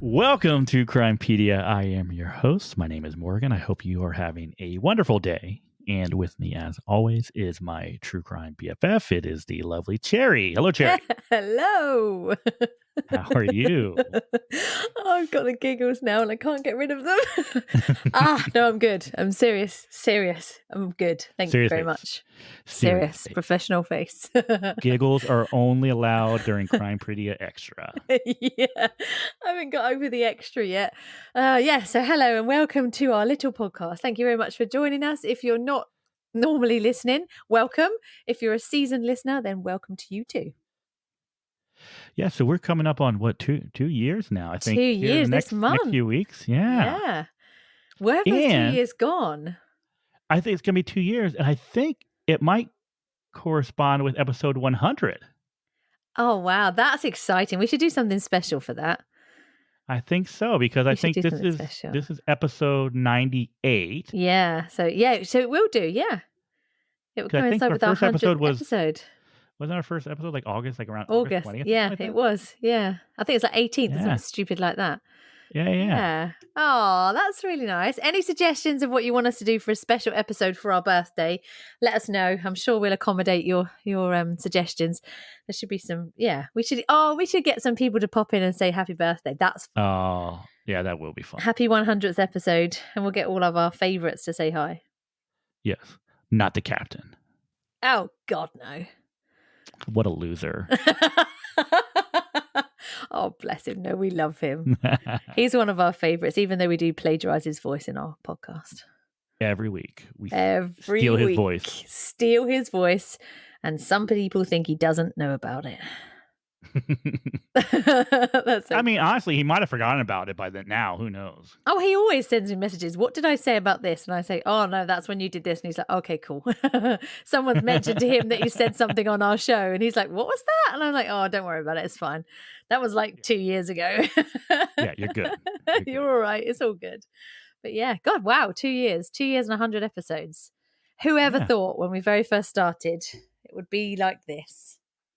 Welcome to Crimepedia. I am your host. My name is Morgan. I hope you are having a wonderful day. And with me, as always, is my true crime BFF. It is the lovely Cherry. Hello, Cherry. Hello. How are you? I've got the giggles now and I can't get rid of them. No, I'm good. I'm serious. I'm good. Thank you very much. Serious. Professional face. Giggles are only allowed during Crimepedia Extra. Yeah. I haven't got over the extra yet. So hello and welcome to our little podcast. Thank you very much for joining us. If you're not normally listening, welcome. If you're a seasoned listener, then welcome to you too. Yeah, so we're coming up on what, two years now, I think. 2 years next month. Next few weeks. Yeah. Where have those 2 years gone? I think it's going to be 2 years, and I think it might correspond with episode 100. Oh, wow. That's exciting. We should do something special for that. I think so, because I think this is episode 98. Yeah. So it will do. Yeah. It will coincide with our 100th episode. Wasn't our first episode like August, like around August 20th? Yeah, it was. Yeah. I think it's like 18th or something stupid like that. Yeah. Oh, that's really nice. Any suggestions of what you want us to do for a special episode for our birthday? Let us know. I'm sure we'll accommodate your suggestions. There should be some. Yeah, we should get some people to pop in and say happy birthday. That's fun. Oh, yeah, that will be fun. Happy 100th episode, and we'll get all of our favorites to say hi. Yes, not the captain. Oh God, no! What a loser. Oh, bless him. No, we love him. He's one of our favorites, even though we do plagiarize his voice in our podcast. Every week. We steal his voice. Steal his voice. And some people think he doesn't know about it. I mean, honestly, he might have forgotten about it by then now. Who knows? Oh, he always sends me messages. What did I say about this? And I say, oh, no, that's when you did this. And he's like, okay, cool. Someone's mentioned to him that you said something on our show. And he's like, what was that? And I'm like, oh, don't worry about it. It's fine. That was like 2 years ago. Yeah, you're good. You're all right. It's all good. But yeah, God, wow, 2 years. 2 years and 100 episodes. Whoever thought when we very first started it would be like this?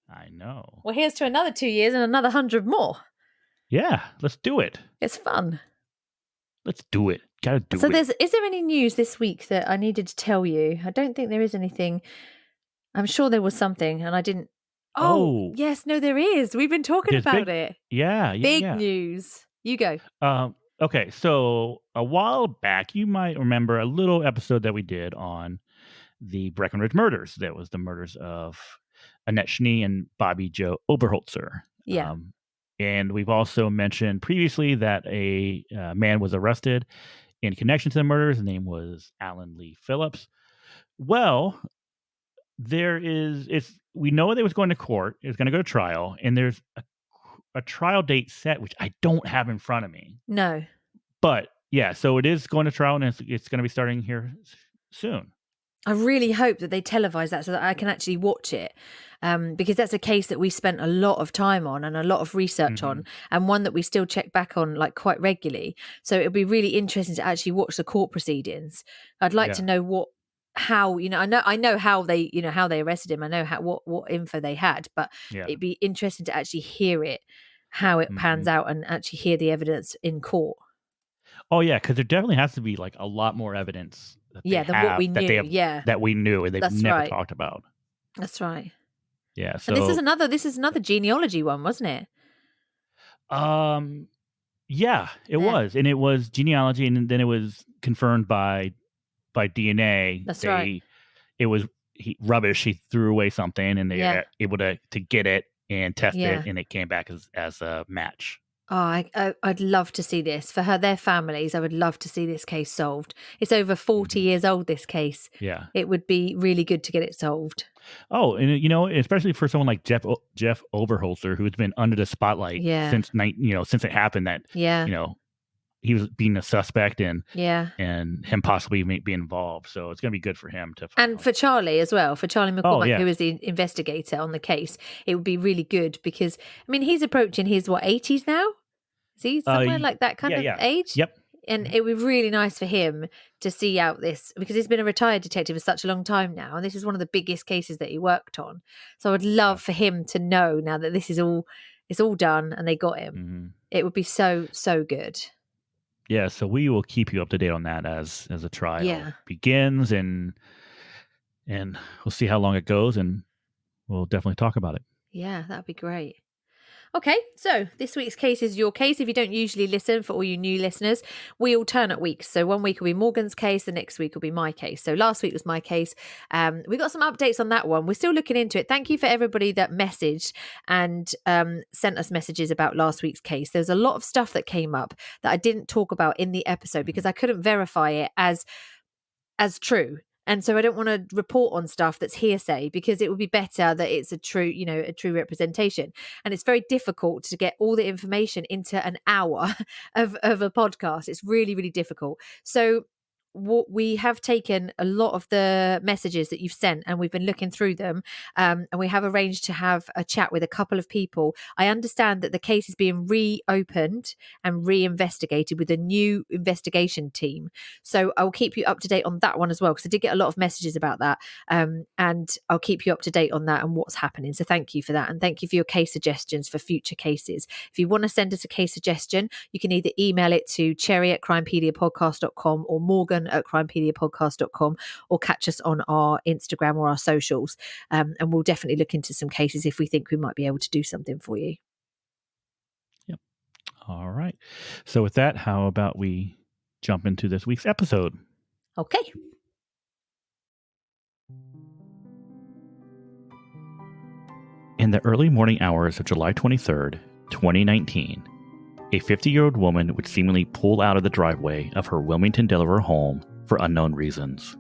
I know. Well, here's to another 2 years and another 100 more. Yeah, let's do it. It's fun. Let's do it. Gotta do it. So is there any news this week that I needed to tell you? I don't think there is anything. I'm sure there was something and I didn't. Oh, yes, no, there is. We've been talking about it. Yeah. Big news. You go. Okay, so a while back, you might remember a little episode that we did on the Breckenridge murders. That was the murders of Annette Schnee and Bobby Joe Oberholzer. Yeah. And we've also mentioned previously that a man was arrested in connection to the murders. His name was Alan Lee Phillips. Well, we know that it was going to court. It was going to go to trial. And there's a trial date set, which I don't have in front of me. No. But yeah, so it is going to trial and it's going to be starting here soon. I really hope that they televise that so that I can actually watch it, because that's a case that we spent a lot of time on and a lot of research on, and one that we still check back on like quite regularly. So it'll be really interesting to actually watch the court proceedings. I'd like to know how I know how they arrested him. I know what info they had, but it'd be interesting to actually hear it, how it pans out, and actually hear the evidence in court. Oh yeah, because there definitely has to be like a lot more evidence. Than what we knew. That we knew and they've never talked about. That's right. Yeah. So and this is another genealogy one, wasn't it? Yeah, it was, and it was genealogy, and then it was confirmed by DNA. That's right. It was rubbish. He threw away something, and they were able to get it and test it, and it came back as a match. Oh, I'd love to see this for their families. I would love to see this case solved. It's over 40 years old, this case. Yeah. It would be really good to get it solved. Oh, and especially for someone like Jeff Oberholzer, who's been under the spotlight since it happened that, he was being a suspect and him possibly be involved. So it's going to be good for him to. And for Charlie as well, for Charlie McCormack, who is the investigator on the case. It would be really good because, I mean, he's approaching his 80s now? Is he somewhere like that kind of age? Yep. And it would be really nice for him to see out this, because he's been a retired detective for such a long time now. And this is one of the biggest cases that he worked on. So I would love for him to know now that this is all It's all done and they got him. Mm-hmm. It would be so, so good. Yeah, so we will keep you up to date on that as the trial begins, and we'll see how long it goes, and we'll definitely talk about it. Yeah, that'd be great. Okay, so this week's case is your case. If you don't usually listen, for all you new listeners, we alternate weeks. So one week will be Morgan's case, the next week will be my case. So last week was my case. We got some updates on that one. We're still looking into it. Thank you for everybody that messaged and sent us messages about last week's case. There's a lot of stuff that came up that I didn't talk about in the episode because I couldn't verify it as true. And so I don't want to report on stuff that's hearsay because it would be better that it's a true representation. And it's very difficult to get all the information into an hour of a podcast. It's really, really difficult. So we have taken a lot of the messages that you've sent and we've been looking through them, and we have arranged to have a chat with a couple of people. I understand that the case is being reopened and reinvestigated with a new investigation team, so I'll keep you up to date on that one as well, because I did get a lot of messages about that, and I'll keep you up to date on that and what's happening. So thank you for that, and thank you for your case suggestions for future cases. If you want to send us a case suggestion, you can either email it to cherry@crimepediapodcast.com or morgan@crimepediapodcast.com, or catch us on our Instagram or our socials, and we'll definitely look into some cases if we think we might be able to do something for you. Yep. All right. So with that, how about we jump into this week's episode? Okay. In the early morning hours of July 23rd, 2019, a 50-year-old woman would seemingly pull out of the driveway of her Wilmington, Delaware home for unknown reasons.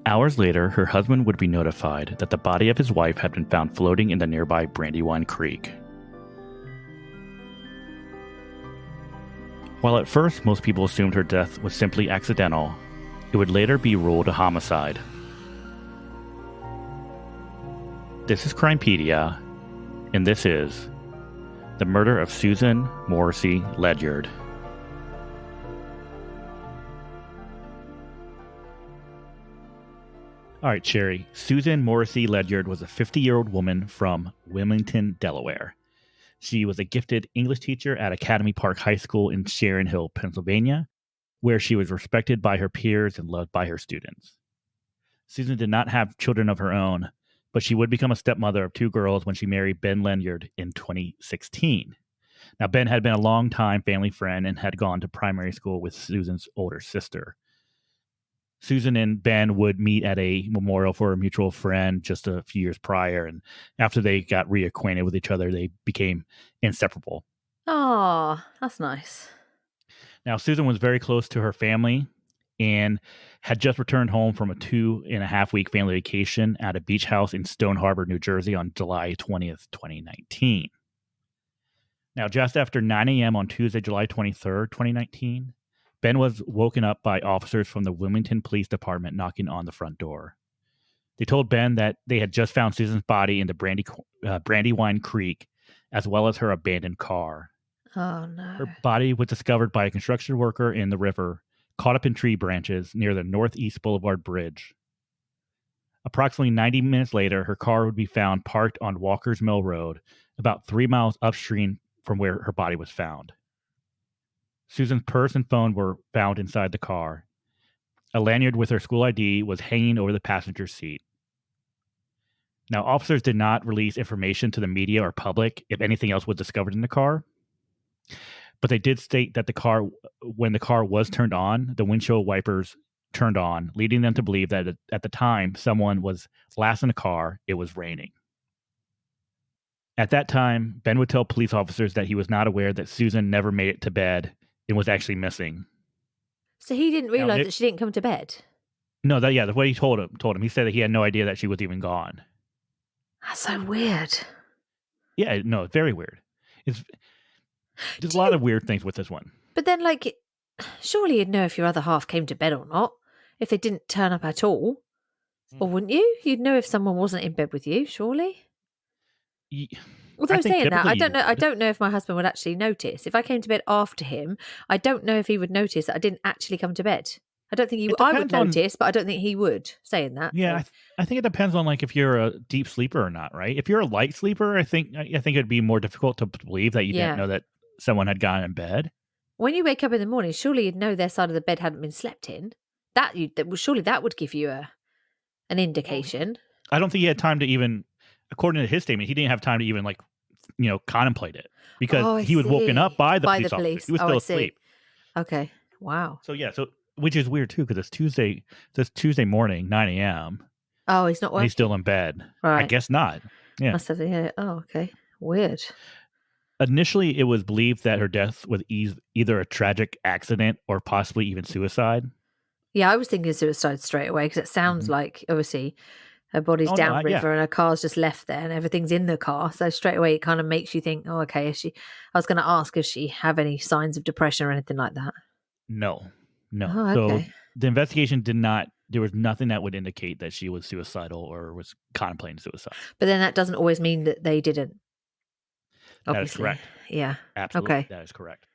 Hours later, her husband would be notified that the body of his wife had been found floating in the nearby Brandywine Creek. While at first most people assumed her death was simply accidental, it would later be ruled a homicide. This is Crimepedia, and this is the murder of Susan Morrissey Ledyard. All right, Cherry. Susan Morrissey Ledyard was a 50-year-old woman from Wilmington, Delaware. She was a gifted English teacher at Academy Park High School in Sharon Hill, Pennsylvania, where she was respected by her peers and loved by her students. Susan did not have children of her own, but she would become a stepmother of 2 girls when she married Ben Ledyard in 2016. Now, Ben had been a long-time family friend and had gone to primary school with Susan's older sister. Susan and Ben would meet at a memorial for a mutual friend just a few years prior, and after they got reacquainted with each other, they became inseparable. Oh, that's nice. Now, Susan was very close to her family and had just returned home from a 2.5-week family vacation at a beach house in Stone Harbor, New Jersey on July 20th, 2019. Now, just after 9 a.m. on Tuesday, July 23rd, 2019, Ben was woken up by officers from the Wilmington Police Department knocking on the front door. They told Ben that they had just found Susan's body in the Brandywine Creek, as well as her abandoned car. Oh, no. Her body was discovered by a construction worker in the river, caught up in tree branches near the Northeast Boulevard Bridge. Approximately 90 minutes later, her car would be found parked on Walker's Mill Road, about 3 miles upstream from where her body was found. Susan's purse and phone were found inside the car. A lanyard with her school ID was hanging over the passenger seat. Now, officers did not release information to the media or public if anything else was discovered in the car, but they did state that when the car was turned on, the windshield wipers turned on, leading them to believe that at the time someone was last in the car, it was raining. At that time, Ben would tell police officers that he was not aware that Susan never made it to bed and was actually missing. So he didn't realize that she didn't come to bed? No, the way he told him. He said that he had no idea that she was even gone. That's so weird. Yeah, no, it's very weird. There's a lot of weird things with this one. But then, surely you'd know if your other half came to bed or not, if they didn't turn up at all. Or wouldn't you? You'd know if someone wasn't in bed with you, surely? Although saying that, I don't know if my husband would actually notice. If I came to bed after him, I don't know if he would notice that I didn't actually come to bed. I don't think I would notice, but I don't think he would, saying that. Yeah, so. I think it depends on like if you're a deep sleeper or not, right? If you're a light sleeper, I think it'd be more difficult to believe that you didn't know that someone had gone in bed. When you wake up in the morning, surely you'd know their side of the bed hadn't been slept in. Surely that would give you an indication. I don't think he had time to even, according to his statement, he didn't have time to even like, contemplate it because he was woken up by the police officer. He was still asleep. Okay. Wow. So which is weird too because it's Tuesday morning, 9 a.m. Oh, he's not working. He's still in bed. Right. I guess not. Yeah. Must have. Yeah. Oh, okay. Weird. Initially, it was believed that her death was either a tragic accident or possibly even suicide. Yeah, I was thinking suicide straight away because it sounds like, obviously, her body's downriver and her car's just left there and everything's in the car. So straight away, it kind of makes you think, oh, okay, I was going to ask if she have any signs of depression or anything like that. No. Oh, okay. So the investigation there was nothing that would indicate that she was suicidal or was contemplating suicide. But then that doesn't always mean that they didn't. Obviously. That is correct. Yeah. Absolutely. Okay. That is correct.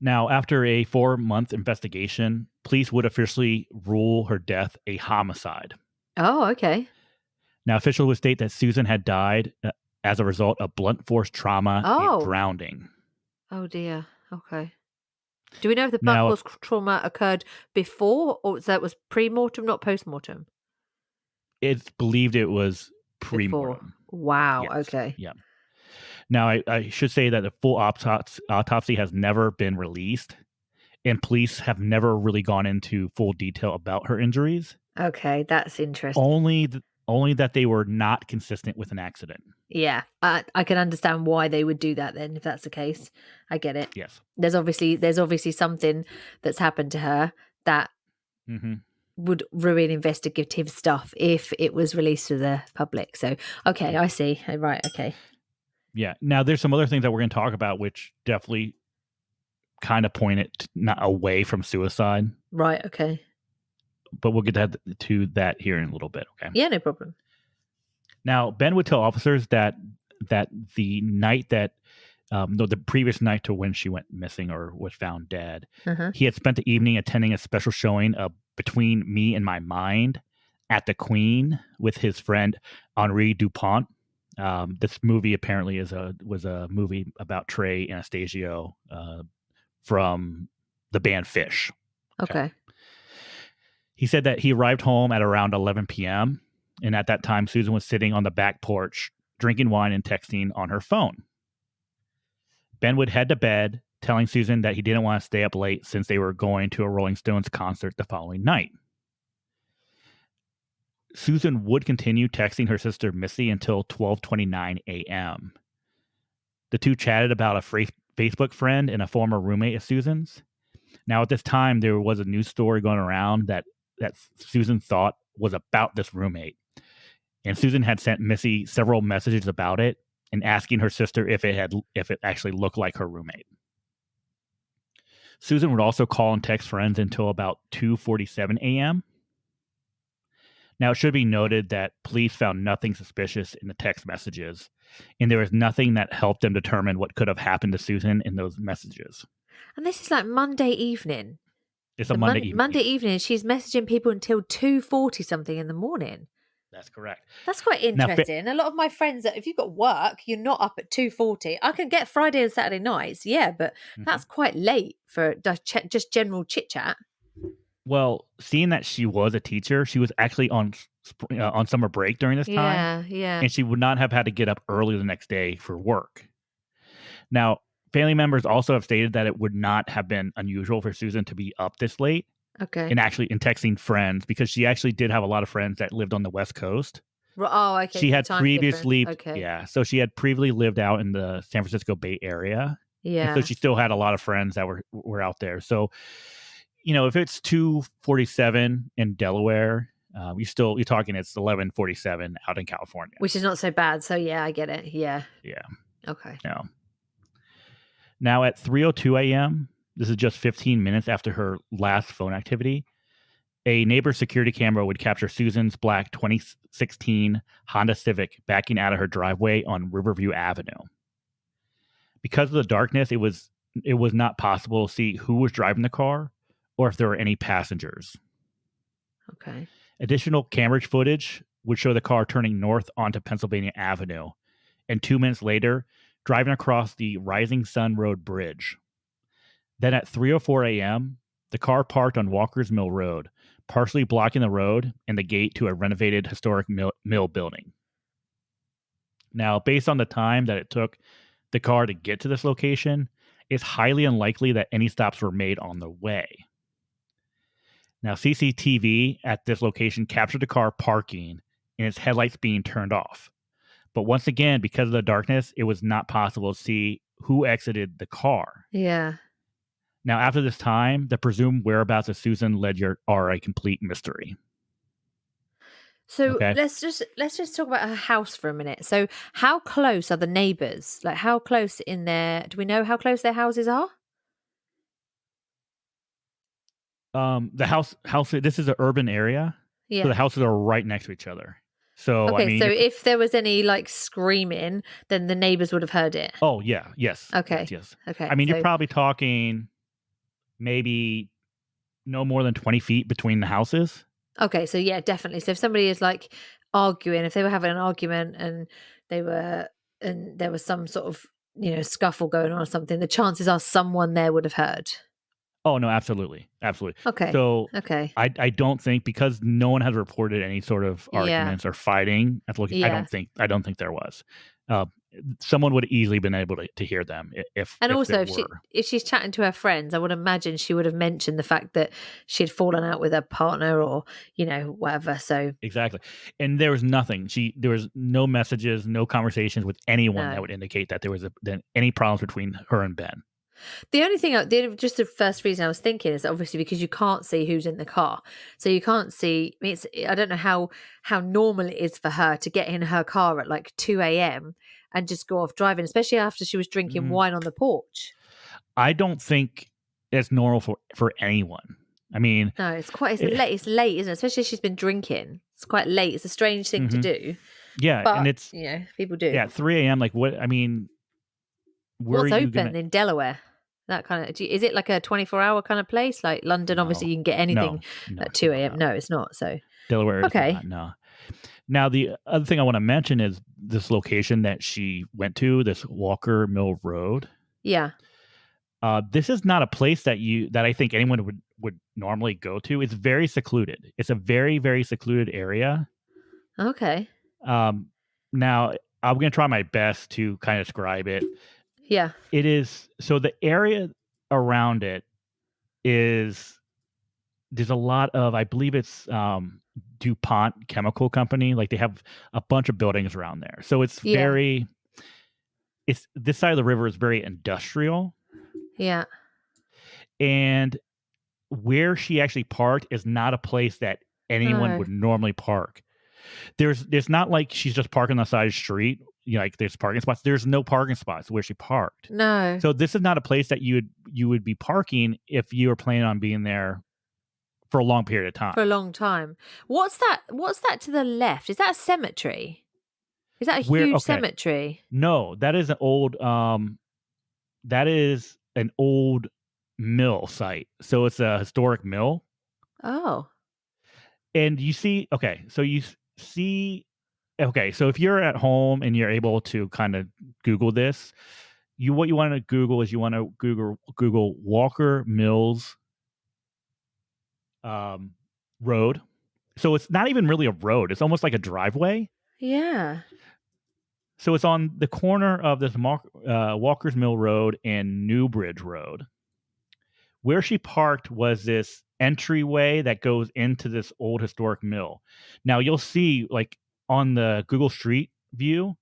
Now, after a 4-month investigation, police would officially rule her death a homicide. Oh, okay. Now, officials would state that Susan had died as a result of blunt force trauma and drowning. Oh, dear. Okay. Do we know if the blunt force trauma occurred before or that was pre-mortem, not post-mortem? It's believed it was pre-mortem. Wow. Yes. Okay. Yeah. Now, I should say that the full autopsy has never been released, and police have never really gone into full detail about her injuries. Okay, that's interesting. Only that they were not consistent with an accident. Yeah, I can understand why they would do that then, if that's the case. I get it. Yes. There's obviously something that's happened to her that would ruin investigative stuff if it was released to the public. So, okay, I see. Right, okay. Yeah. Now, there's some other things that we're going to talk about, which definitely kind of point it not away from suicide. Right. Okay. But we'll get to that here in a little bit. Okay. Yeah, no problem. Now, Ben would tell officers that the night that, the previous night to when she went missing or was found dead, he had spent the evening attending a special showing of Between Me and My Mind at the Queen with his friend Henri Dupont. This movie apparently was a movie about Trey Anastasio from the band Fish. Okay. He said that he arrived home at around 11 p.m. and at that time Susan was sitting on the back porch drinking wine and texting on her phone. Ben would head to bed, telling Susan that he didn't want to stay up late since they were going to a Rolling Stones concert the following night. Susan would continue texting her sister Missy until 12:29 a.m. The two chatted about a Facebook friend and a former roommate of Susan's. Now, at this time, there was a news story going around that Susan thought was about this roommate. And Susan had sent Missy several messages about it and asking her sister if it actually looked like her roommate. Susan would also call and text friends until about 2:47 a.m. Now, it should be noted that police found nothing suspicious in the text messages, and there was nothing that helped them determine what could have happened to Susan in those messages. And this is like Monday evening. It's a Monday evening. Monday evening, she's messaging people until 2:40 something in the morning. That's correct. That's quite interesting. A lot of my friends, that if you've got work, you're not up at 2:40. I can get Friday and Saturday nights, yeah, but that's quite late for just general chit chat. Well, seeing that she was a teacher, she was actually on summer break during this time. Yeah. And she would not have had to get up early the next day for work. Now, family members also have stated that it would not have been unusual for Susan to be up this late. Okay. And texting friends, because she actually did have a lot of friends that lived on the West Coast. Oh, okay. She had previously, so she had previously lived out in the San Francisco Bay Area. Yeah. And so she still had a lot of friends that were out there. So, if it's 2:47 in Delaware, you're talking it's 11:47 out in California, which is not so bad. So yeah, I get it. Yeah. Okay. No. Now at 3:02 a.m., this is just 15 minutes after her last phone activity, a neighbor's security camera would capture Susan's black 2016 Honda Civic backing out of her driveway on Riverview Avenue. Because of the darkness, it was not possible to see who was driving the car or if there were any passengers. Okay. Additional camera footage would show the car turning north onto Pennsylvania Avenue, and 2 minutes later, driving across the Rising Sun Road Bridge. Then at 3:04 a.m., the car parked on Walker's Mill Road, partially blocking the road and the gate to a renovated historic mill building. Now, based on the time that it took the car to get to this location, it's highly unlikely that any stops were made on the way. Now, CCTV at this location captured the car parking and its headlights being turned off. But once again, because of the darkness, it was not possible to see who exited the car. Yeah. Now, after this time, the presumed whereabouts of Susan Ledyard are a complete mystery. So let's just talk about her house for a minute. So how close are the neighbors? Like how close in there? Do we know how close their houses are? The house. This is an urban area, so the houses are right next to each other. So okay, I mean, so if there was any like screaming, then the neighbors would have heard it. Oh yeah, yes. Okay, yes. Okay. I mean, you're probably talking maybe no more than 20 feet between the houses. Okay, so yeah, definitely. So if somebody is like arguing, if they were having an argument and there was some sort of scuffle going on or something, the chances are someone there would have heard. Oh no, absolutely. Okay. So I don't think, because no one has reported any sort of arguments or fighting at the location. I don't think there was. Someone would have eastly been able to hear them if she's chatting to her friends, I would imagine she would have mentioned the fact that she had fallen out with her partner or whatever. So exactly, and there was nothing. There was no messages, no conversations with anyone that would indicate that there was any problems between her and Ben. The only thing, just the first reason I was thinking is obviously because you can't see who's in the car, so you can't see. I mean, I don't know how normal it is for her to get in her car at like 2 a.m. and just go off driving, especially after she was drinking wine on the porch. I don't think it's normal for anyone. I mean, no, it's late. It's late, isn't it? Especially if she's been drinking. It's quite late. It's a strange thing to do. Yeah, but, and it's people do. Yeah, 3 a.m. Like what? I mean, what's open in Delaware? That kind of, is it like a 24-hour kind of place? Like London, obviously you can get anything at 2 a.m. No, it's not. So Delaware is not, no. Now, the other thing I want to mention is this location that she went to, this Walker Mill Road. Yeah. This is not a place that I think anyone would normally go to. It's very secluded. It's a very, very secluded area. Okay. Now, I'm going to try my best to kind of describe it. Yeah. It is, so the area around it there's a lot of, I believe it's DuPont Chemical Company. Like they have a bunch of buildings around there. So it's this side of the river is very industrial. Yeah. And where she actually parked is not a place that anyone would normally park. There's not like she's just parking on the side of the street. Like there's parking spots. There's no parking spots where she parked. No. So this is not a place that you would be parking if you were planning on being there for a long period of time. For a long time. What's that to the left? Is that a cemetery? Is that a huge cemetery? No, that is an old mill site. So it's a historic mill. Oh. And you see, so if you're at home and you're able to kind of Google this, what you want to Google is Google Walker Mills Road. So it's not even really a road. It's almost like a driveway. Yeah. So it's on the corner of this Walker's Mill Road and Newbridge Road. Where she parked was this entryway that goes into this old historic mill. Now you'll see, like on the Google Street View,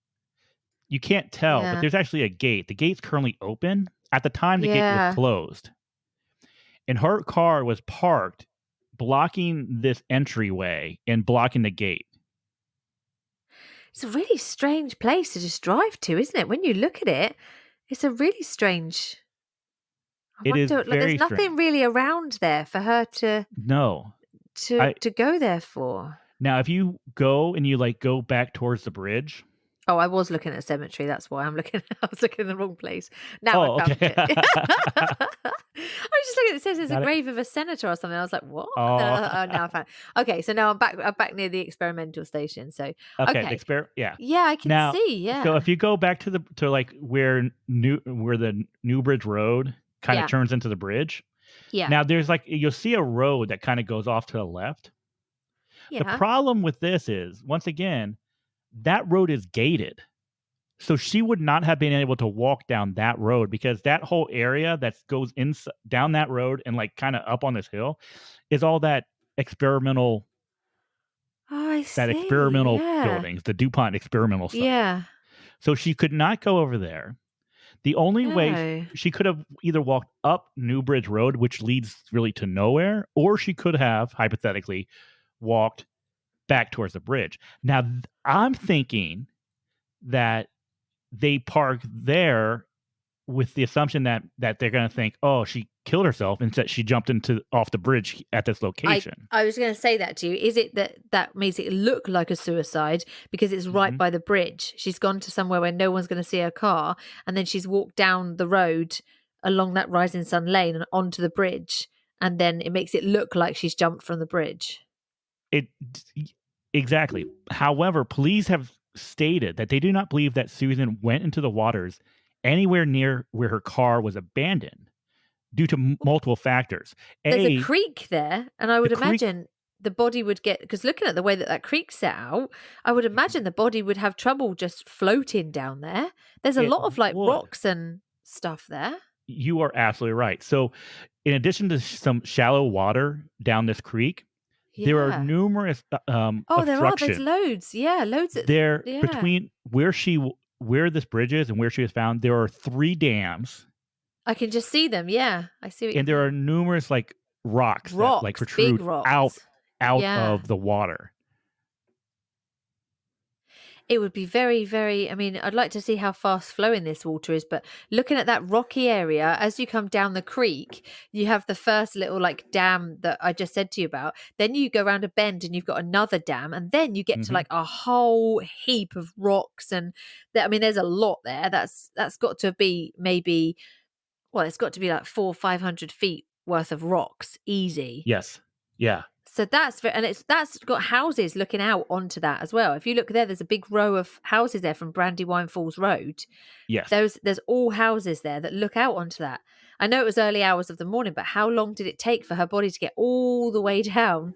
you can't tell, but there's actually a gate. The gate's currently open. At the time, the gate was closed. And her car was parked, blocking this entryway and blocking the gate. It's a really strange place to just drive to, isn't it? When you look at it, it's a really strange... there's nothing really around there for her to go there for. Now, if you go and you go back towards the bridge, Oh, I was looking at a cemetery. That's why I was looking in the wrong place. Now I found okay. it. I was just looking. It says there's a Got it. grave of a senator or something. I was like, what? Oh. Now I found. Okay, so now I'm back near the experimental station. So Okay. yeah, I can Now, see. Yeah. so if you go back to like where the Newbridge Road kind of turns into the bridge. Yeah. Now there's like you'll see a road that kind of goes off to the left. Yeah. The problem with this is, once again, that road is gated. So she would not have been able to walk down that road because that whole area that goes down that road and like kind of up on this hill is all that experimental. Oh, I see. That experimental Yeah. buildings, the DuPont experimental stuff. Yeah. So she could not go over there. The only way she could have either walked up Newbridge Road, which leads really to nowhere, or she could have hypothetically walked back towards the bridge. Now, I'm thinking that they park there with the assumption that they're going to think, oh, she killed herself and she jumped off the bridge at this location. I was going to say that to you. Is it that makes it look like a suicide because it's right by the bridge? She's gone to somewhere where no one's going to see her car, and then she's walked down the road along that Rising Sun Lane and onto the bridge, and then it makes it look like she's jumped from the bridge. Exactly. However, police have stated that they do not believe that Susan went into the waters anywhere near where her car was abandoned due to multiple factors. There's a creek there, and I would imagine the body would get, because looking at the way that creek's set out, I would imagine the body would have trouble just floating down there. There's a lot of like rocks and stuff there. You are absolutely right. So in addition to some shallow water down this creek, there are numerous obstructions. There's loads. Yeah, loads. Between where this bridge is and where she was found, there are 3 dams. I can just see them. Yeah, I see. And there are numerous like rocks that like protrude out of the water. It would be very, very, I mean, I'd like to see how fast flowing this water is, but looking at that rocky area, as you come down the creek, you have the first little like dam that I just said to you about. Then you go around a bend and you've got another dam, and then you get to like a whole heap of rocks. And there's a lot there. That's got to be maybe, well, it's got to be like 400 or 500 feet worth of rocks. Easy. Yes. Yeah. So that's got houses looking out onto that as well. If you look there, there's a big row of houses there from Brandywine Falls Road. Yes. There's all houses there that look out onto that. I know it was early hours of the morning, but how long did it take for her body to get all the way down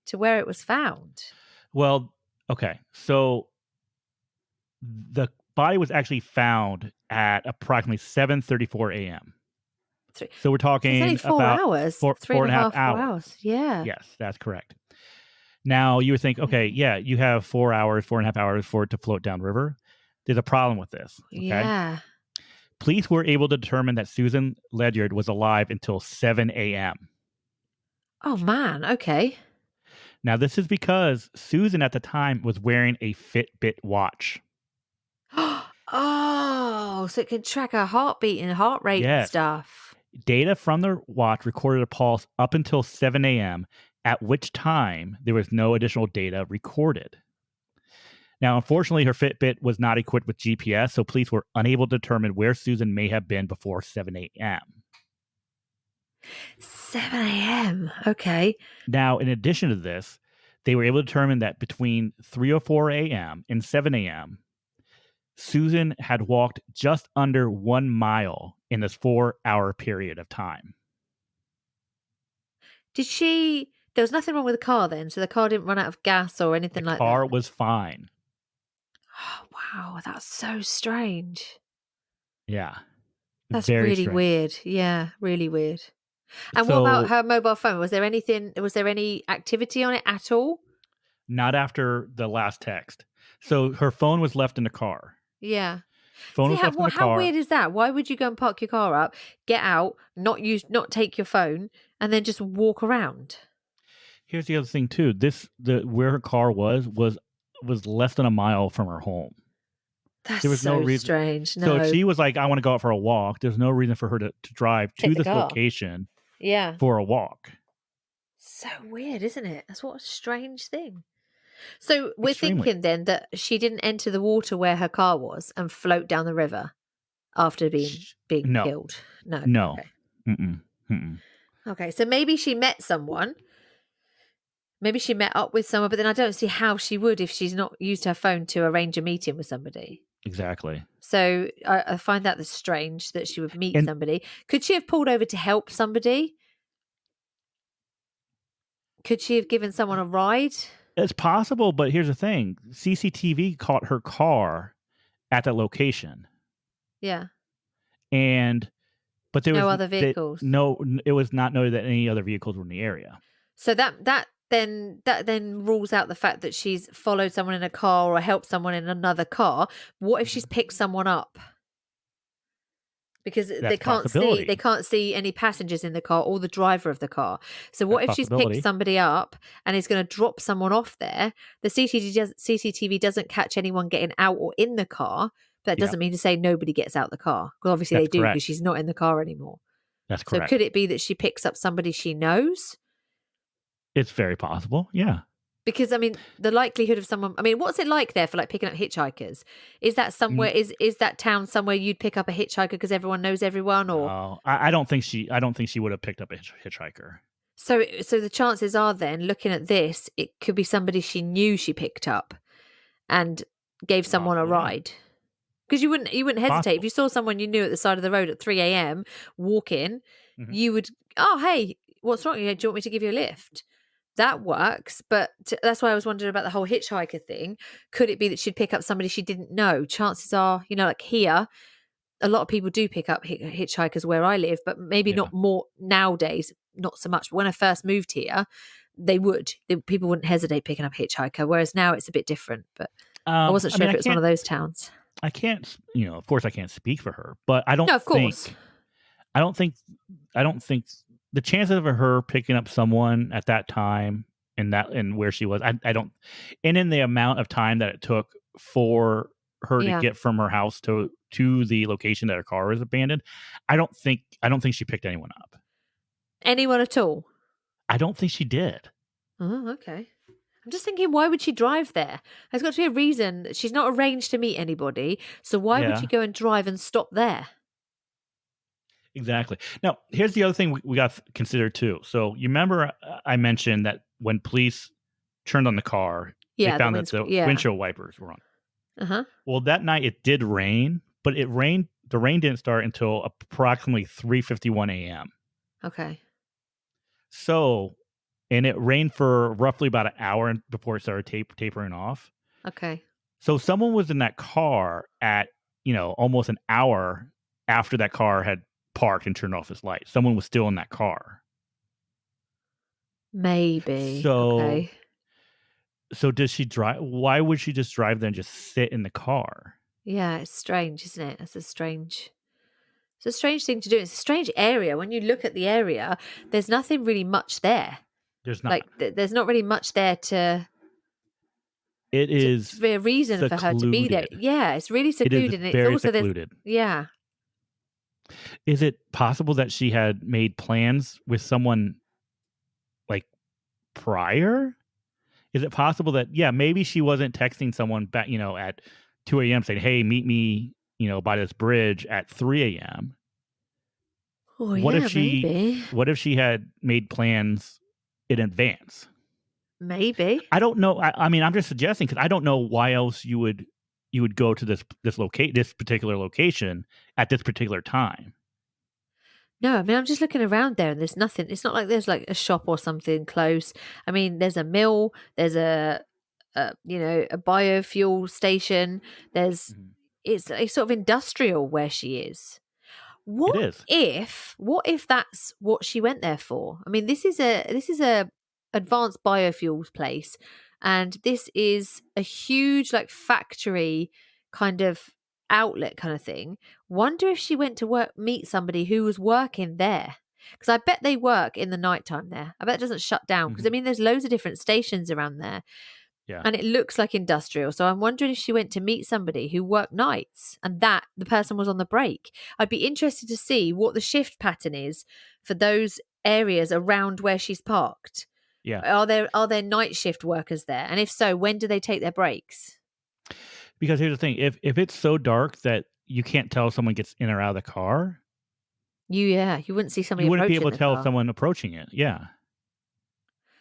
to where it was found? Well, okay. So the body was actually found at approximately 7:34 a.m. So we're talking only 4 about hours, 4.5 hours. Yeah. Yes, that's correct. Now you would think, okay, yeah, you have 4 hours, 4.5 hours for it to float downriver. There's a problem with this. Okay? Yeah. Police were able to determine that Susan Ledyard was alive until 7 a.m. Oh man. Okay. Now this is because Susan at the time was wearing a Fitbit watch. Oh, so it can track her heartbeat and heart rate and stuff. Data from the watch recorded a pulse up until 7 a.m., at which time there was no additional data recorded. Now, unfortunately, her Fitbit was not equipped with GPS, so police were unable to determine where Susan may have been before 7 a.m. 7 a.m. Okay. Now, in addition to this, they were able to determine that between 3:04 a.m. and 7 a.m., Susan had walked just under 1 mile in this 4-hour period of time. There was nothing wrong with the car then, so the car didn't run out of gas or anything like that? The car was fine. Oh, wow, that's so strange. Yeah. That's really weird. Yeah, really weird. And what about her mobile phone? Was there any activity on it at all? Not after the last text. So her phone was left in the car. Yeah. Phone was left in the car. How weird is that? Why would you go and park your car up, get out, not take your phone, and then just walk around? Here's the other thing too. Where her car was less than a mile from her home. There was no reason. Strange. No. So if she was like, I want to go out for a walk, there's no reason for her to drive to this location for a walk. So weird, isn't it? That's what a strange thing. So we're thinking then that she didn't enter the water where her car was and float down the river after being killed. No. Okay. Mm-mm. Mm-mm. Okay, so maybe she met someone. Maybe she met up with someone, but then I don't see how she would if she's not used her phone to arrange a meeting with somebody. Exactly. So I find that strange that she would meet somebody. Could she have pulled over to help somebody? Could she have given someone a ride? It's possible, but here's the thing. CCTV caught her car at that location. Yeah. But there was no other vehicles. It was not noted that any other vehicles were in the area. So that then rules out the fact that she's followed someone in a car or helped someone in another car. What if she's picked someone up? Because they can't see any passengers in the car or the driver of the car. So what if she's picked somebody up and is going to drop someone off there? The CCTV doesn't catch anyone getting out or in the car. But that doesn't mean to say nobody gets out the car. Because obviously they do, because she's not in the car anymore. That's correct. So could it be that she picks up somebody she knows? It's very possible, yeah. Because, I mean, the likelihood of someone... I mean, what's it like there for, like, picking up hitchhikers? Is that somewhere... Is that town somewhere you'd pick up a hitchhiker because everyone knows everyone, or... No, I don't think she would have picked up a hitchhiker. So the chances are then, looking at this, it could be somebody she knew she picked up and gave someone a ride. Because you wouldn't hesitate. If you saw someone you knew at the side of the road at 3 a.m. walking, you would... Oh, hey, what's wrong? Do you want me to give you a lift? That works, but that's why I was wondering about the whole hitchhiker thing. Could it be that she'd pick up somebody she didn't know? Chances are, like here, a lot of people do pick up hitchhikers where I live, but maybe not more nowadays, not so much. But when I first moved here, people wouldn't hesitate picking up a hitchhiker, whereas now it's a bit different. But I wasn't sure if it was one of those towns. I can't, of course I can't speak for her, but I don't think the chances of her picking up someone at that time and where she was, I don't, and in the amount of time that it took for her to get from her house to the location that her car was abandoned, I don't think she picked anyone up. Anyone at all? I don't think she did. Oh, okay. I'm just thinking, why would she drive there? There's got to be a reason. She's not arranged to meet anybody, so why would she go and drive and stop there? Exactly. Now, here's the other thing we got to consider too. So you remember I mentioned that when police turned on the car, they found that the windshield wipers were on. Uh-huh. Well, that night it did rain, but the rain didn't start until approximately 3:51 a.m. Okay. So, and it rained for roughly about an hour before it started tapering off. Okay. So someone was in that car at, almost an hour after that car had parked and turned off his light. Someone was still in that car. Maybe. So does she drive? Why would she just drive there and just sit in the car? Yeah, it's strange, isn't it? It's a strange thing to do. It's a strange area. When you look at the area, there's nothing really much there. There's not. There's not really much there to... It is a reason secluded. For her to be there. Yeah, it's really secluded. It is very secluded. Yeah. Is it possible that she had made plans with someone like prior? Is it possible that, maybe she wasn't texting someone back, at 2 a.m. saying, hey, meet me, by this bridge at 3 a.m. Oh, what if she had made plans in advance? Maybe. I don't know. I mean, I'm just suggesting because I don't know why else you would go to this particular location at this particular time. No, I mean, I'm just looking around there and there's nothing. It's not like there's like a shop or something close. I mean, there's a mill, there's a biofuel station. There's it's sort of industrial where she is. What if that's what she went there for? I mean, this is a advanced biofuels place, and this is a huge like factory kind of outlet kind of thing. Wonder if she went to meet somebody who was working there, because I bet they work in the nighttime there. I bet it doesn't shut down, because I mean there's loads of different stations around there. Yeah. And it looks like industrial. So I'm wondering if she went to meet somebody who worked nights and that the person was on the break. I'd be interested to see what the shift pattern is for those areas around where she's parked. Yeah. Are there night shift workers there? And if so, when do they take their breaks? Because here's the thing: if it's so dark that you can't tell if someone gets in or out of the car, you wouldn't see somebody. You wouldn't be approaching able the to tell car. someone approaching it. Yeah.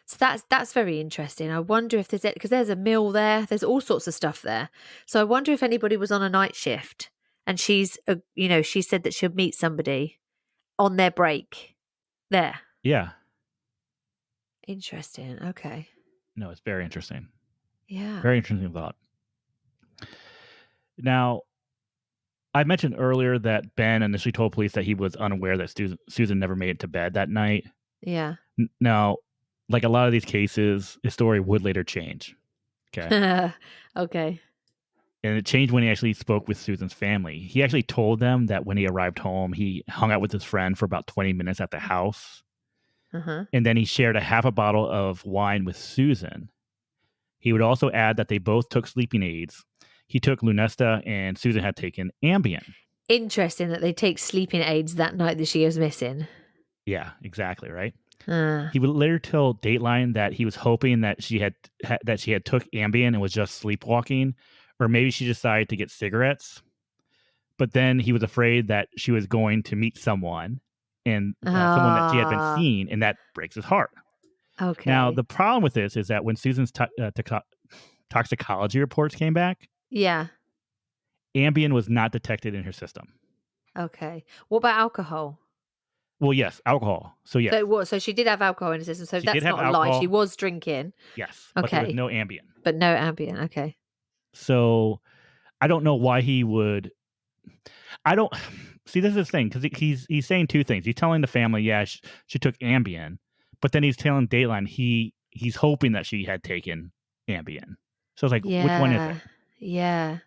So that's very interesting. I wonder if because there's a mill there. There's all sorts of stuff there. So I wonder if anybody was on a night shift and she said that she'll meet somebody on their break there. Yeah. Interesting. Okay. No, it's very interesting. Yeah. Very interesting thought. Now, I mentioned earlier that Ben initially told police that he was unaware that Susan never made it to bed that night. Yeah. Now, like a lot of these cases, his story would later change. Okay. Okay. And it changed when he actually spoke with Susan's family. He actually told them that when he arrived home, he hung out with his friend for about 20 minutes at the house. Uh-huh. And then he shared a half a bottle of wine with Susan. He would also add that they both took sleeping aids. He took Lunesta and Susan had taken Ambien. Interesting that they take sleeping aids that night that she was missing. Yeah, exactly, right? He would later tell Dateline that he was hoping that she had took Ambien and was just sleepwalking, or maybe she decided to get cigarettes. But then he was afraid that she was going to meet someone, and someone that she had been seeing, and that breaks his heart. Okay. Now, the problem with this is that when Susan's toxicology reports came back, yeah, Ambien was not detected in her system. Okay. What about alcohol? Well, yes, alcohol. So, yes. So she did have alcohol in her system. So She that's did have not a lie. alcohol. She was drinking. Yes. Okay. But there was no Ambien. But no Ambien. Okay. So I don't know why he would. I don't see. This is the thing, because he's saying two things. He's telling the family, yeah, she took Ambien, but then he's telling Dateline he's hoping that she had taken Ambien. So it's like, which one is it? Yeah.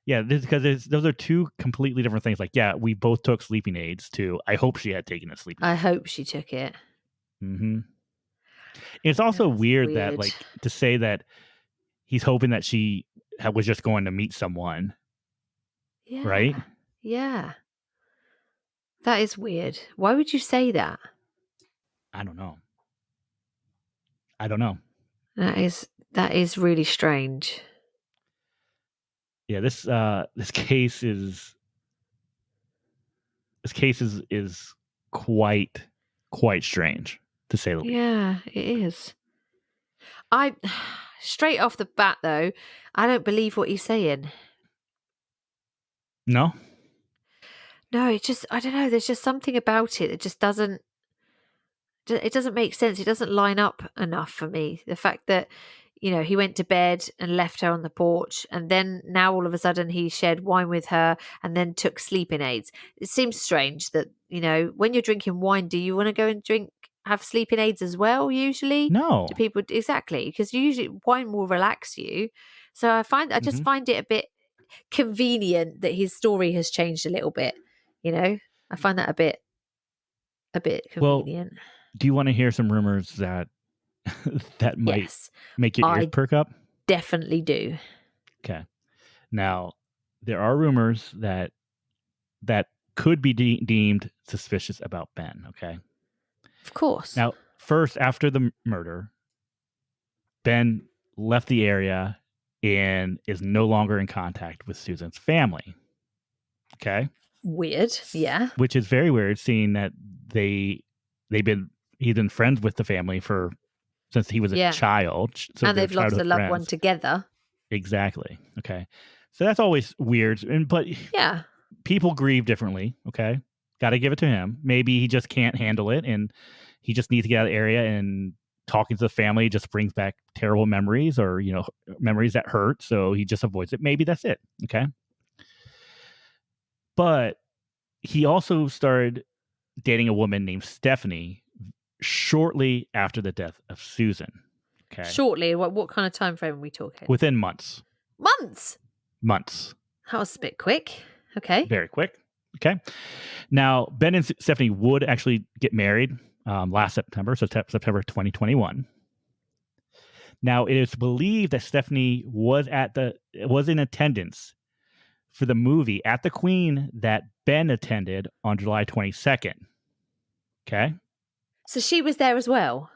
Yeah, because those are two completely different things. Like, yeah, we both took sleeping aids too. I hope she had taken a sleeping aid. I hope she took it. Mm-hmm. It's also weird that, like, to say that he's hoping that she was just going to meet someone. Yeah. Right? Yeah. That is weird. Why would you say that? I don't know. That is really strange. Yeah, this case is quite strange, to say the least. Yeah, it is. Straight off the bat though, I don't believe what he's saying. No, it just, I don't know. There's just something about it that just doesn't make sense. It doesn't line up enough for me. The fact that, he went to bed and left her on the porch, and then now all of a sudden he shared wine with her and then took sleeping aids. It seems strange that, when you're drinking wine, do you want to go and have sleeping aids as well? Usually, no. Do people exactly? Because usually wine will relax you. So I just find it a bit convenient that his story has changed a little bit. I find that a bit convenient. Well, do you want to hear some rumors that might make your ears perk up? Definitely do. Okay. Now, there are rumors that could be deemed suspicious about Ben. Okay. Of course. Now, first, after the murder, Ben left the area and is no longer in contact with Susan's family. Okay. Weird. Yeah. Which is very weird, seeing that he's been friends with the family since he was a child. So and they've lost a loved one together. Exactly. Okay. So that's always weird. But yeah, people grieve differently. Okay. Got to give it to him. Maybe he just can't handle it and he just needs to get out of the area, and talking to the family just brings back terrible memories, or, memories that hurt. So he just avoids it. Maybe that's it. Okay. But he also started dating a woman named Stephanie shortly after the death of Susan. Okay. Shortly? What kind of time frame are we talking? Within months. Months? That was a bit quick. Okay. Very quick. Okay. Now, Ben and Stephanie would actually get married last September, so September 2021. Now, it is believed that Stephanie was in attendance for the movie At the Queen that Ben attended on July 22nd. Okay. So she was there as well?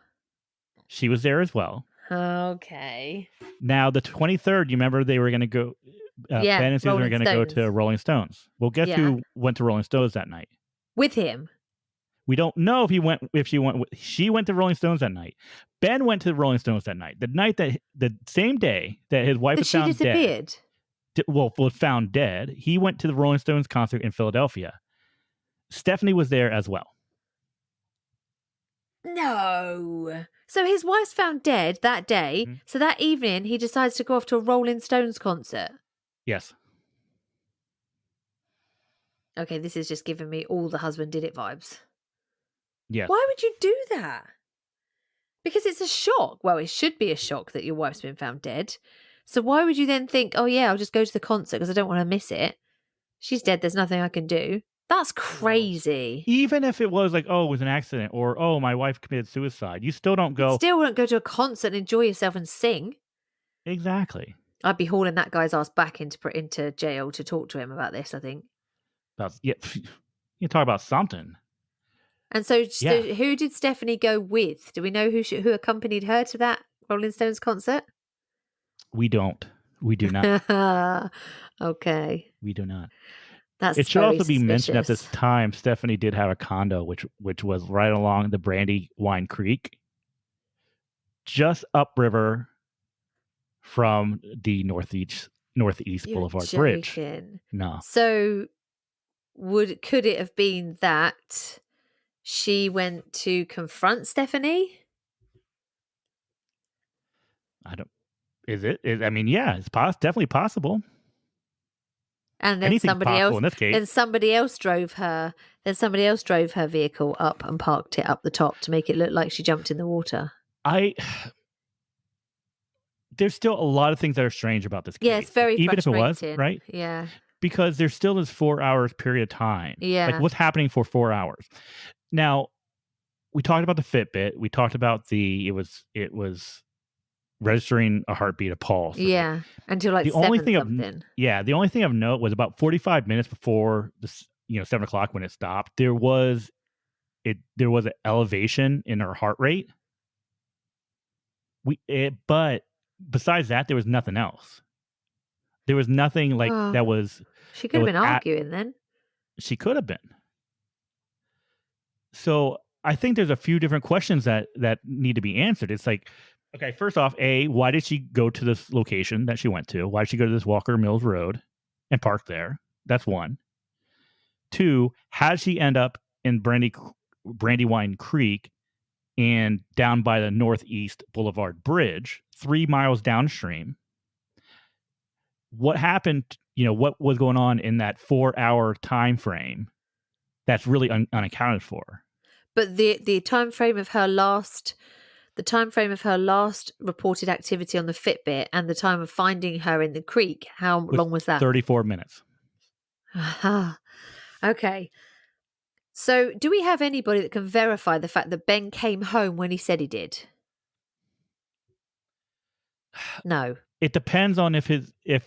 She was there as well. Okay. Now, the 23rd, you remember they were going to go, Ben and Susan were going to go to Rolling Stones. Well, guess who went to Rolling Stones that night? With him? We don't know if she went. She went to Rolling Stones that night. Ben went to the Rolling Stones that night. The same day that his wife was found dead. Was found dead. He went to the Rolling Stones concert in Philadelphia. Stephanie was there as well. No. So his wife's found dead that day. Mm-hmm. So that evening, he decides to go off to a Rolling Stones concert. Yes. Okay, this is just giving me all the husband did it vibes. Yes. Why would you do that? Because it's a shock. Well, it should be a shock that your wife's been found dead. So why would you then think, oh yeah, I'll just go to the concert because I don't want to miss it. She's dead. There's nothing I can do. That's crazy. Even if it was like, oh, it was an accident, or oh, my wife committed suicide, you still don't go. You still won't go to a concert and enjoy yourself and sing. Exactly. I'd be hauling that guy's ass back into jail to talk to him about this, I think. You talk about something. And so who did Stephanie go with? Do we know who accompanied her to that Rolling Stones concert? We don't. We do not. Okay. We do not. It should also be mentioned at this time, Stephanie did have a condo, which was right along the Brandywine Creek, just upriver from the Northeast Boulevard Bridge. No. So could it have been that she went to confront Stephanie? Is it? I mean, yeah, it's definitely possible. And then somebody else drove her. Then somebody else drove her vehicle up and parked it up the top to make it look like she jumped in the water. There's still a lot of things that are strange about this case. Yeah, it's very even frustrating. If it was right. Yeah, because there's still this 4 hours period of time. Yeah, like what's happening for 4 hours. Now, we talked about the Fitbit. We talked about it was registering a heartbeat, a pulse. Yeah, until like the only thing of note was about 45 minutes before 7 o'clock when it stopped. There was an elevation in her heart rate. But besides that, there was nothing else. There was nothing like that was. She could have been arguing then. She could have been. So I think there's a few different questions that need to be answered. It's like, okay, first off, why did she go to this location that she went to? Why did she go to this Walker Mills Road and park there? That's one. Two, how did she end up in Brandywine Creek and down by the Northeast Boulevard Bridge, 3 miles downstream? What happened? What was going on in that 4 hour time frame that's really unaccounted for? But the time frame of her last reported activity on the Fitbit and the time of finding her in the creek, how long was that? 34 minutes. Okay. So do we have anybody that can verify the fact that Ben came home when he said he did? No. It depends on the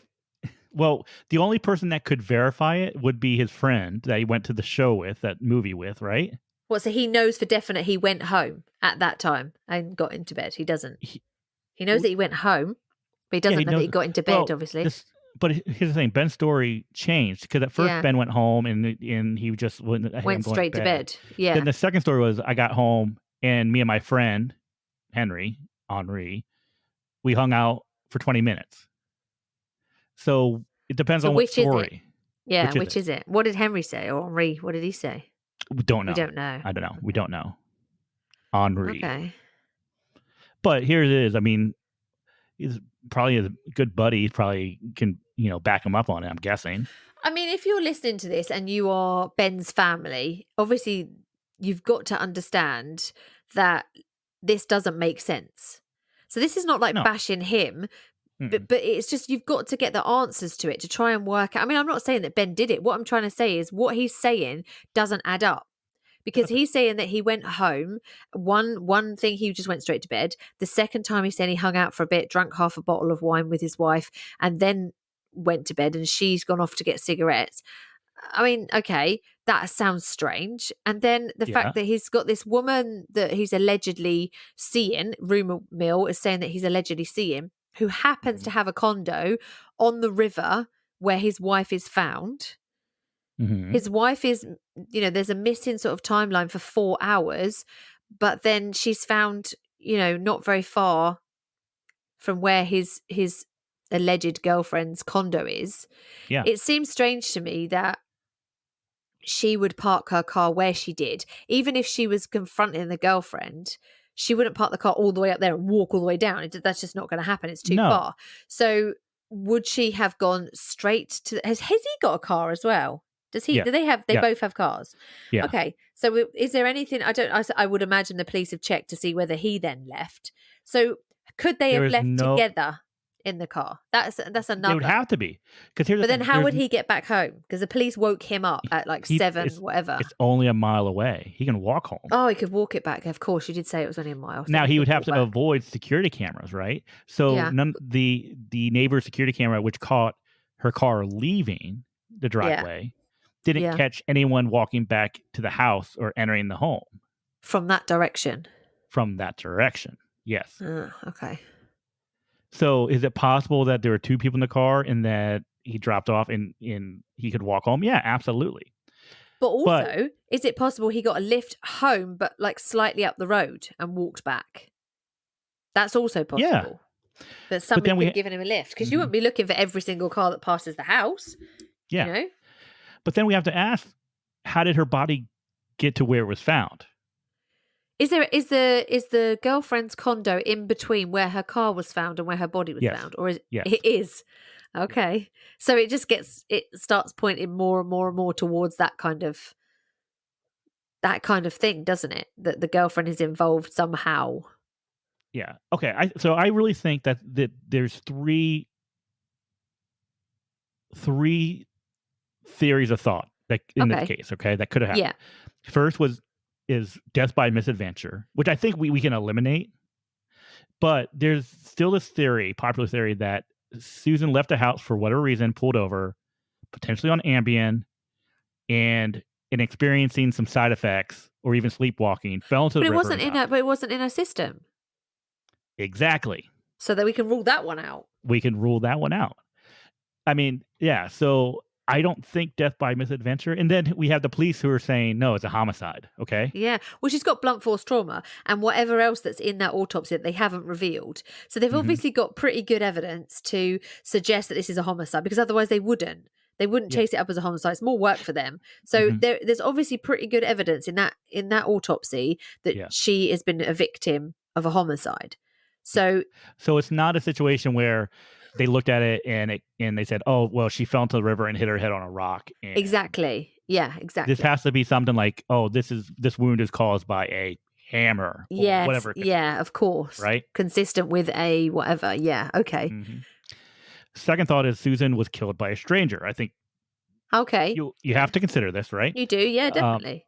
only person that could verify it would be his friend that he went to the show with, that movie with, right? So he knows for definite he went home at that time and got into bed. He doesn't. He knows that he went home, but he doesn't know that he got into bed, obviously. But here's the thing. Ben's story changed because at first Ben went home and he just went straight to bed. Yeah. Then the second story was I got home and me and my friend, Henry, we hung out for 20 minutes. So it depends on what story. Yeah, which is it? What did Henry say? Or Henri, what did he say? We don't know. We don't know. I don't know. We don't know. Henri. Okay. But here it is. I mean, he's probably a good buddy. He probably can, back him up on it, I'm guessing. I mean, if you're listening to this and you are Ben's family, obviously you've got to understand that this doesn't make sense. So this is not like bashing him, but it's just you've got to get the answers to it to try and work out. I mean, I'm not saying that Ben did it. What I'm trying to say is what he's saying doesn't add up. Because he's saying that he went home. One thing, he just went straight to bed. The second time he's saying he hung out for a bit, drank half a bottle of wine with his wife, and then went to bed, and she's gone off to get cigarettes. I mean, okay, that sounds strange. And then the fact that he's got this woman that he's allegedly seeing, rumor mill is saying that he's allegedly seeing, who happens to have a condo on the river where his wife is found. His wife is, there's a missing sort of timeline for 4 hours, but then she's found, not very far from where his alleged girlfriend's condo is. Yeah. It seems strange to me that she would park her car where she did. Even if she was confronting the girlfriend, she wouldn't park the car all the way up there and walk all the way down. That's just not going to happen. It's too far. So would she have gone straight to... Has he got a car as well? Does he? Yeah. Do they have? They both have cars. Yeah. Okay. So is there anything? I would imagine the police have checked to see whether he then left. So could they have left together in the car? That's another. It would have to be, because here's. But then how would he get back home? Because the police woke him up at like 7, whatever. It's only a mile away. He can walk home. Oh, he could walk it back. Of course, you did say it was only a mile. So now he would have to avoid security cameras, right? So the neighbor's security camera, which caught her car leaving the driveway, didn't catch anyone walking back to the house or entering the home from that direction. From that direction, yes. Okay. So is it possible that there were 2 people in the car and that he dropped off and he could walk home? Yeah, absolutely. But also, is it possible he got a lift home but like slightly up the road and walked back? That's also possible. Yeah. That somebody had given him a lift, because you wouldn't be looking for every single car that passes the house. Yeah. But then we have to ask, how did her body get to where it was found? Is the girlfriend's condo in between where her car was found and where her body was found? Or it is? Okay. So it starts pointing more and more and more towards that kind of thing, doesn't it? That the girlfriend is involved somehow. Yeah. Okay. So I really think that there's three theories of thought that in this case, that could have happened. Yeah. First is death by misadventure, which I think we can eliminate. But there's still this popular theory, that Susan left the house for whatever reason, pulled over, potentially on Ambien, and in experiencing some side effects or even sleepwalking, fell into the river. But it wasn't in her system. Exactly. So that we can rule that one out. We can rule that one out. I mean, yeah. So I don't think death by misadventure. And then we have the police who are saying, no, it's a homicide. Okay. Yeah. Well, she's got blunt force trauma and whatever else that's in that autopsy that they haven't revealed. So they've obviously got pretty good evidence to suggest that this is a homicide, because otherwise they wouldn't. They wouldn't chase it up as a homicide. It's more work for them. So there's obviously pretty good evidence in that autopsy that she has been a victim of a homicide. So it's not a situation where they looked at it and they said, "Oh, well, she fell into the river and hit her head on a rock." Exactly. Yeah, exactly. This has to be something like, "Oh, this wound is caused by a hammer." Yes. Whatever. Yeah, of course. Right. Consistent with a whatever. Yeah. Okay. Mm-hmm. Second thought is Susan was killed by a stranger. I think. Okay. You have to consider this, right? You do. Yeah, definitely.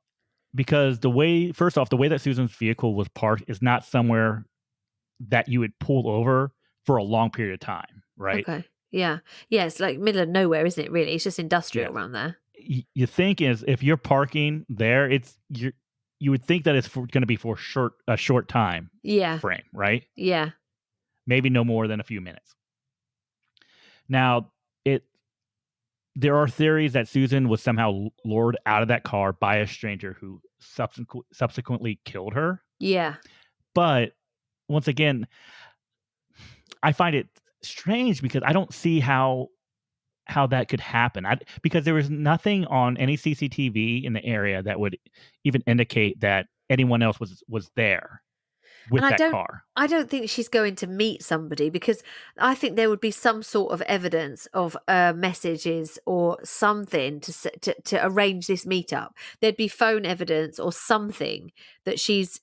Because the way that Susan's vehicle was parked is not somewhere that you would pull over for a long period of time, right? Okay. Yeah. Yeah, it's like middle of nowhere, isn't it, really? It's just industrial around there. You think is if you're parking there, you would think that it's going to be for a short time frame, right? Yeah. Maybe no more than a few minutes. Now, there are theories that Susan was somehow lured out of that car by a stranger who subsequently killed her. Yeah. But once again, I find it strange because I don't see how that could happen. Because there was nothing on any CCTV in the area that would even indicate that anyone else was there with that car. I don't think she's going to meet somebody, because I think there would be some sort of evidence of messages or something to arrange this meetup. There'd be phone evidence or something that she's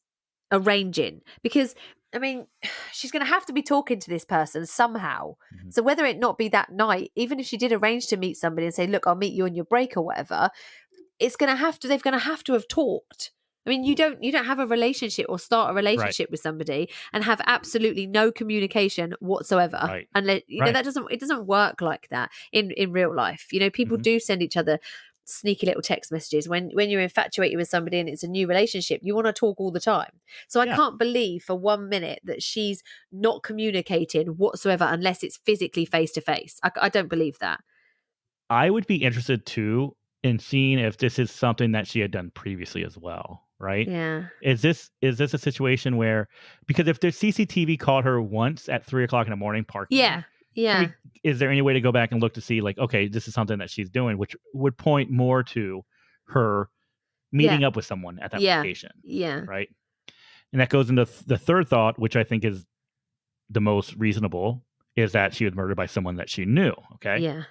arranging, because I mean, she's going to have to be talking to this person somehow. Mm-hmm. So whether it not be that night, even if she did arrange to meet somebody and say, look, I'll meet you on your break or whatever, they're going to have to have talked. I mean, you don't have a relationship or start a relationship with somebody and have absolutely no communication whatsoever. Right. And it doesn't work like that in real life. People do send each other sneaky little text messages. When you're infatuated with somebody and it's a new relationship, you want to talk all the time. So I can't believe for 1 minute that she's not communicating whatsoever unless it's physically face to face. I don't believe that. I would be interested too in seeing if this is something that she had done previously as well, right? Yeah. Is this a situation where, because if the CCTV caught her once at 3:00 in the morning parking, yeah, I mean, is there any way to go back and look to see, like, okay, this is something that she's doing, which would point more to her meeting up with someone at that location, right? And that goes into the third thought, which I think is the most reasonable, is that she was murdered by someone that she knew. Okay. Yeah.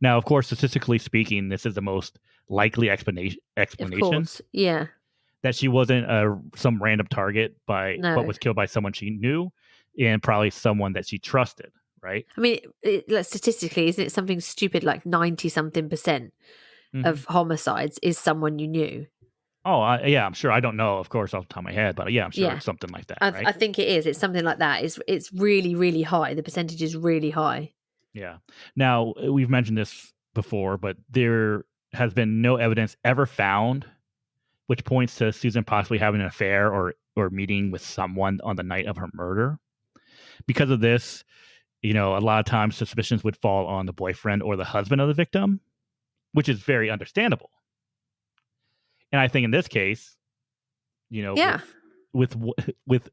Now, of course, statistically speaking, this is the most likely explanation. Of course. Yeah. That she wasn't some random target but was killed by someone she knew, and probably someone that she trusted, right? I mean, like, statistically, isn't it something stupid like 90-something% of homicides is someone you knew? Oh, yeah, I'm sure. I don't know, of course, off the top of my head, but yeah, I'm sure it's something like that, right? I think it is. It's something like that. It's really, really high. The percentage is really high. Yeah. Now, we've mentioned this before, but there has been no evidence ever found which points to Susan possibly having an affair or meeting with someone on the night of her murder. Because of this, a lot of times suspicions would fall on the boyfriend or the husband of the victim, which is very understandable. And I think in this case, with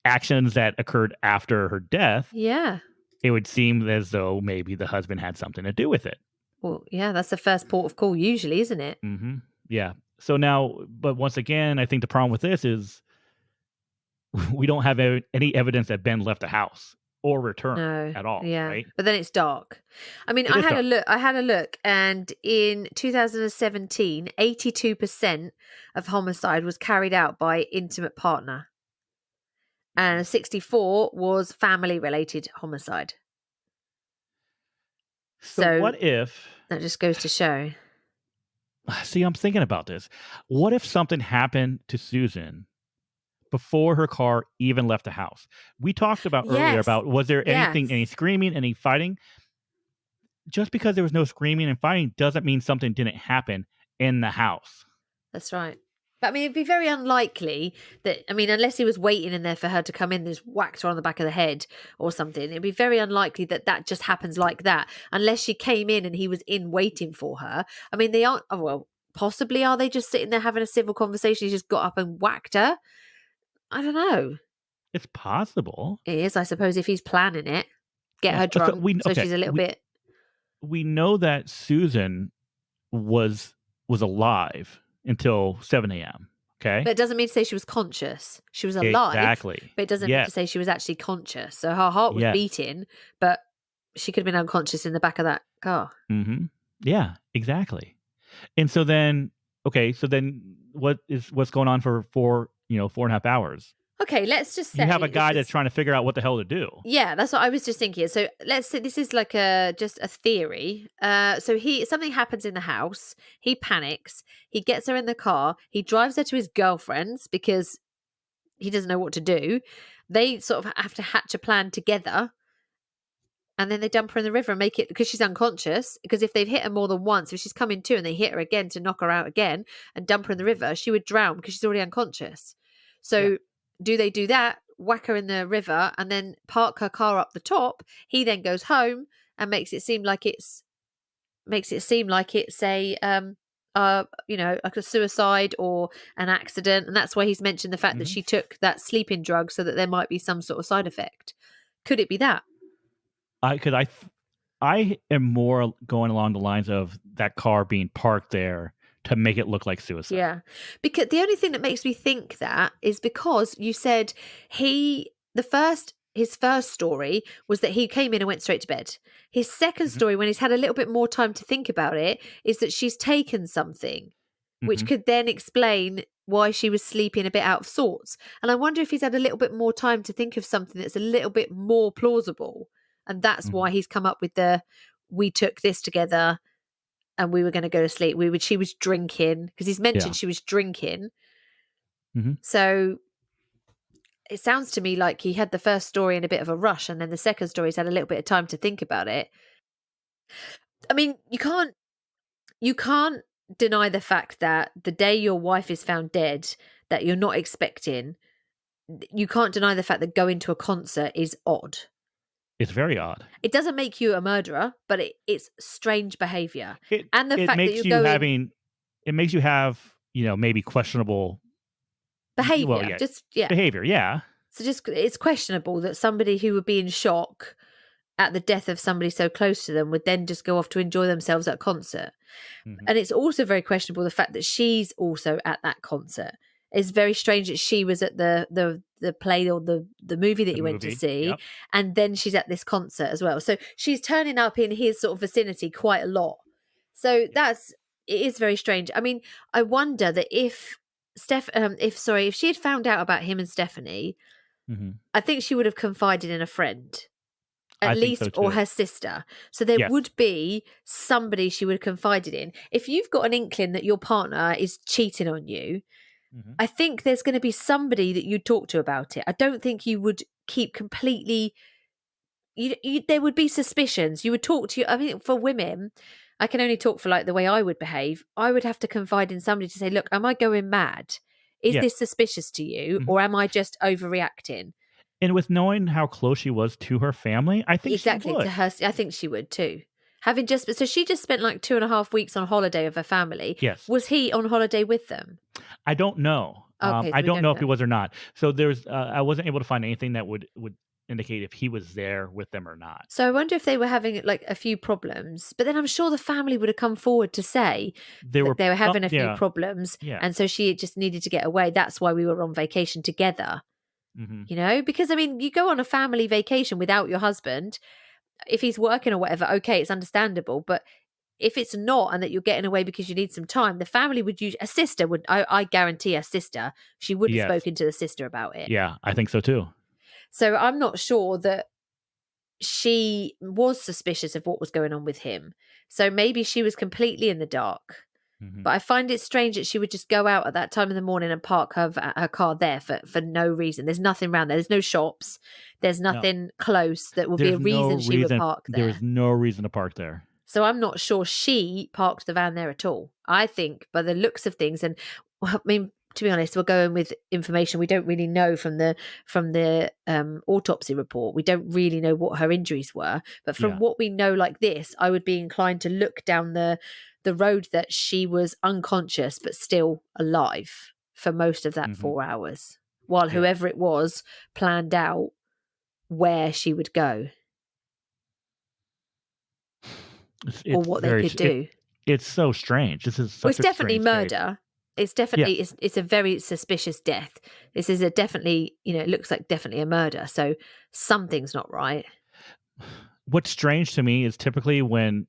actions that occurred after her death, it would seem as though maybe the husband had something to do with it. Well, yeah, that's the first port of call usually, isn't it? Mm-hmm. Yeah. So now, but once again, I think the problem with this is we don't have any evidence that Ben left the house or returned at all. Right? But then it's dark. I mean, I had a look, and in 2017, 82% of homicide was carried out by intimate partner, and 64 was family-related homicide. So what if... That just goes to show. See, I'm thinking about this. What if something happened to Susan before her car even left the house? We talked about earlier about, was there anything, any screaming, any fighting? Just because there was no screaming and fighting doesn't mean something didn't happen in the house. That's right. But I mean, it'd be very unlikely that, unless he was waiting in there for her to come in and just whacked her on the back of the head or something, it'd be very unlikely that just happens like that, unless she came in and he was in waiting for her. I mean, they aren't, possibly are they just sitting there having a civil conversation? He just got up and whacked her? I don't know. It's possible. It is, I suppose, if he's planning it. Get her drunk so she's a little bit... We know that Susan was alive until 7 a.m. Okay. But it doesn't mean to say she was conscious. She was alive. Exactly. But it doesn't mean to say she was actually conscious. So her heart was beating, but she could have been unconscious in the back of that car. Mm-hmm. Yeah, exactly. And so then, what's going on for 4.5 hours? Okay, let's just say you have a guy that's trying to figure out what the hell to do. Yeah, that's what I was just thinking. So let's say this is like just a theory. So something happens in the house. He panics. He gets her in the car. He drives her to his girlfriend's because he doesn't know what to do. They sort of have to hatch a plan together. And then they dump her in the river and make it, because she's unconscious. Because if they've hit her more than once, if she's coming to and they hit her again to knock her out again and dump her in the river, she would drown because she's already unconscious. So do they do that, whack her in the river, and then park her car up the top? He then goes home and makes it seem like it's a like a suicide or an accident, and that's why he's mentioned the fact that she took that sleeping drug so that there might be some sort of side effect. Could it be that? I am more going along the lines of that car being parked there to make it look like suicide. Yeah. Because the only thing that makes me think that is because you said his first story was that he came in and went straight to bed. His second story, when he's had a little bit more time to think about it, is that she's taken something, which could then explain why she was sleeping a bit out of sorts. And I wonder if he's had a little bit more time to think of something that's a little bit more plausible. And that's why he's come up with we took this together and we were going to go to sleep. She was drinking, because he's mentioned she was drinking. So it sounds to me like he had the first story in a bit of a rush, and then the second story he's had a little bit of time to think about it. I mean, you can't deny the fact that the day your wife is found dead, that you're not expecting, you can't deny the fact that going to a concert is odd. It's very odd. It doesn't make you a murderer, but it's strange behavior. And the fact that makes you're you it makes you have, maybe questionable behavior. Well, yeah. Behavior, yeah. So it's questionable that somebody who would be in shock at the death of somebody so close to them would then just go off to enjoy themselves at a concert. Mm-hmm. And it's also very questionable the fact that she's also at that concert. It's very strange that she was at the play or the movie that you went to see, yep. And then she's at this concert as well. So she's turning up in his sort of vicinity quite a lot. So it is very strange. I mean, I wonder that if she had found out about him and Stephanie, mm-hmm. I think she would have confided in a friend. At least, or her sister. So there would be somebody she would have confided in. If you've got an inkling that your partner is cheating on you, mm-hmm. I think there's going to be somebody that you talk to about it. I don't think you would keep completely. There would be suspicions. You would talk to. I mean, for women, I can only talk for like the way I would behave. I would have to confide in somebody to say, "Look, am I going mad? Is this suspicious to you, mm-hmm. or am I just overreacting?" And with knowing how close she was to her family, I think exactly she would. To her, I think she would too. So she just spent like 2.5 weeks on holiday with her family. Yes. Was he on holiday with them? I don't know. Okay, I don't know if he was or not. So there's, I wasn't able to find anything that would indicate if he was there with them or not. So I wonder if they were having like a few problems, but then I'm sure the family would have come forward to say they were having a few problems, and so she just needed to get away. That's why we were on vacation together. Mm-hmm. Because I mean, you go on a family vacation without your husband. If he's working or whatever, okay, it's understandable. But if it's not, and that you're getting away because you need some time, the family would use a sister would. I guarantee a sister. She would have spoken to the sister about it. Yeah, I think so too. So I'm not sure that she was suspicious of what was going on with him. So maybe she was completely in the dark. Mm-hmm. But I find it strange that she would just go out at that time in the morning and park her car there for no reason. There's nothing around there. There's no shops. There's nothing close that would be a reason she would park there. There's no reason to park there. So I'm not sure she parked the van there at all. I think by the looks of things, and I mean, to be honest, we're going with information we don't really know from the autopsy report. We don't really know what her injuries were. But from what we know like this, I would be inclined to look down the road that she was unconscious but still alive for most of that mm-hmm. 4 hours, while whoever it was planned out where she would go. Or what they could do. It's so strange. This is it's definitely murder. Case. It's definitely it's a very suspicious death. This is definitely it looks like definitely a murder. So something's not right. What's strange to me is typically when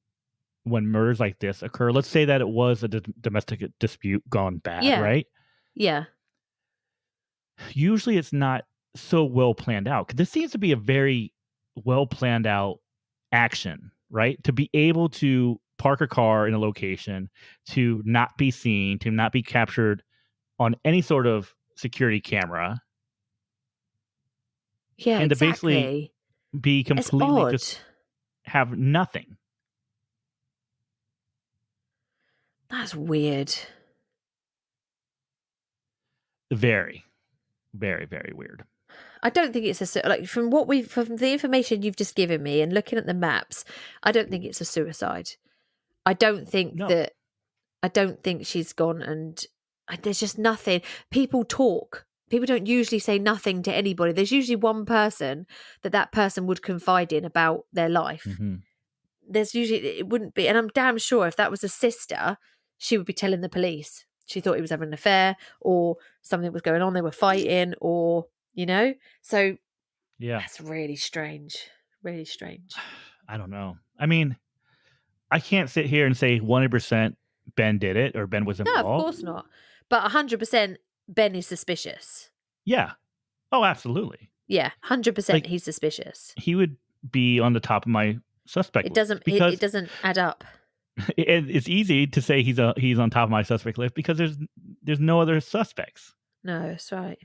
murders like this occur, let's say that it was a domestic dispute gone bad, right? Yeah. Usually it's not so well planned out. This seems to be a very well planned out action, right? To be able to park a car in a location, to not be seen, to not be captured on any sort of security camera. Yeah, and exactly. To basically be completely just have nothing. That's weird. Very, very, very weird. I don't think it's from the information you've just given me and looking at the maps, I don't think it's a suicide. I don't think she's gone and there's just nothing. People talk. People don't usually say nothing to anybody. There's usually one person that person would confide in about their life. Mm-hmm. It wouldn't be, and I'm damn sure if that was a sister, she would be telling the police. She thought he was having an affair or something was going on. They were fighting or, so that's really strange. Really strange. I don't know. I mean, I can't sit here and say 100% Ben did it or Ben was involved. No, of course not. But 100% Ben is suspicious. Yeah. Oh, absolutely. Yeah, 100% he's suspicious. He would be on the top of my suspect list. It doesn't add up. It's easy to say he's on top of my suspect list because there's no other suspects. No, that's right.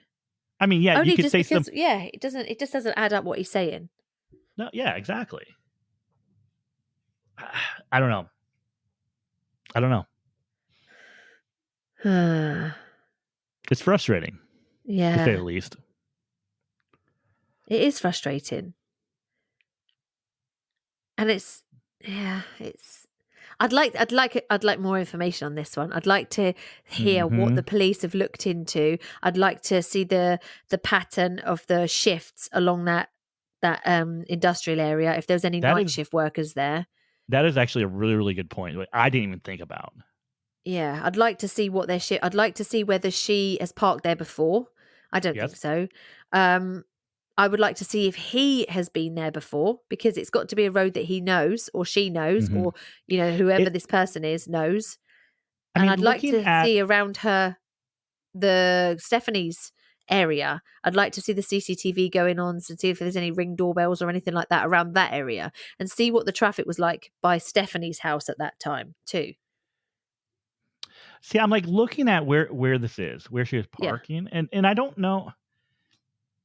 I mean, yeah, only you could say because, it just doesn't add up what he's saying. No, yeah, exactly. I don't know. It's frustrating. Yeah. To say the least. It is frustrating. And I'd like more information on this one. I'd like to hear what the police have looked into. I'd like to see the pattern of the shifts along that industrial area. If there's any night shift workers there. That is actually a really, really good point. I didn't even think about. Yeah, I'd like to see what their shift. I'd like to see whether she has parked there before. I don't think so. I would like to see if he has been there before, because it's got to be a road that he knows or she knows, or, whoever this person is knows. And I'd like to see around her, the Stephanie's area. I'd like to see the CCTV going on and see if there's any ring doorbells or anything like that around that area, and see what the traffic was like by Stephanie's house at that time too. See, I'm like looking at where this is, where she was parking, and I don't know.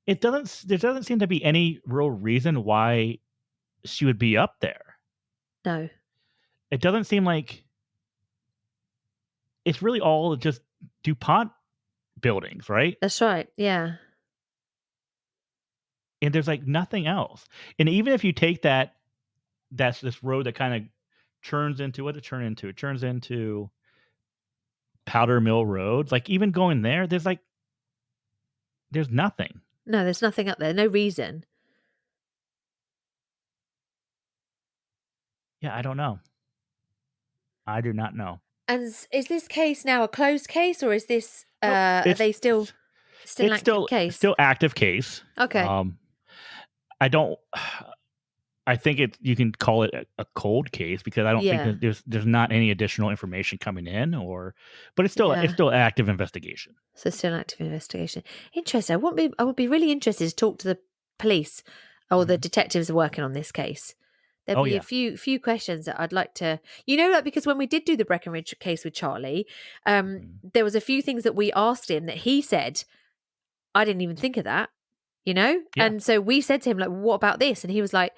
There doesn't seem to be any real reason why she would be up there. No. It doesn't seem like it's really all just DuPont buildings, right? That's right. Yeah. And there's like nothing else. And even if you take that's this road that kind of turns into what it turns into. It turns into Powder Mill Road. Like even going there, there's nothing. No, there's nothing up there. No reason. Yeah, I don't know. I do not know. And is this case now a closed case, or is this are they still an active case? Still active case. Okay. I think you can call it a cold case, because I don't think that there's not any additional information coming in, but it's still active investigation. So still an active investigation. Interesting. I would be really interested to talk to the police or the detectives working on this case. There'll be a few questions that I'd like to, because when we did do the Breckenridge case with Charlie, there was a few things that we asked him that he said, I didn't even think of that, and so we said to him, like, what about this? And he was like,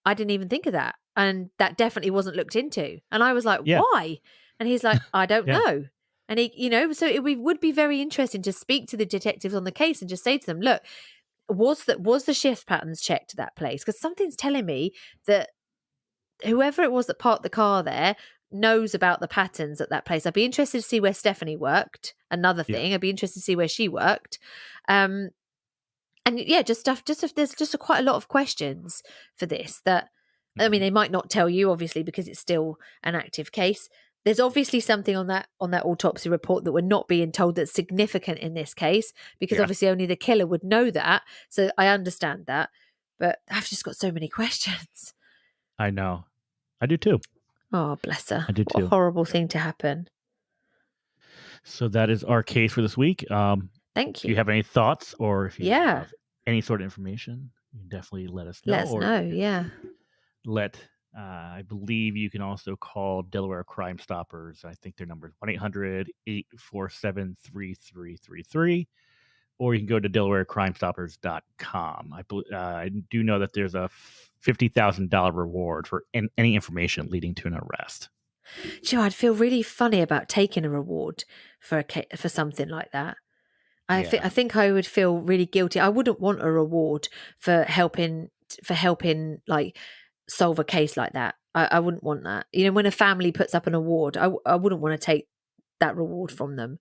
I didn't even think of that, and that definitely wasn't looked into. And I was like, why? And he's like, I don't know. And he, so it would be very interesting to speak to the detectives on the case and just say to them, look, was the shift patterns checked to that place? Because something's telling me that whoever it was that parked the car there knows about the patterns at that place. I'd be interested to see where Stephanie worked. Another thing, I'd be interested to see where she worked. And there's just quite a lot of questions for this that, I mean, they might not tell you, obviously, because it's still an active case. There's obviously something on that autopsy report that we're not being told that's significant in this case, because obviously only the killer would know that. So I understand that, but I've just got so many questions. I know. I do too. Oh, bless her. I do too. What a horrible thing to happen. So that is our case for this week. Thank you. Do you have any thoughts, or if you have any sort of information, you can definitely let us know. Let us know, I believe you can also call Delaware Crime Stoppers. I think their number is 1-800-847-3333. Or you can go to DelawareCrimeStoppers.com. I do know that there's a $50,000 reward for any information leading to an arrest. Sure, I'd feel really funny about taking a reward for something like that. I think I would feel really guilty. I wouldn't want a reward for helping like solve a case like that. I wouldn't want that. When a family puts up an award, I wouldn't want to take that reward from them,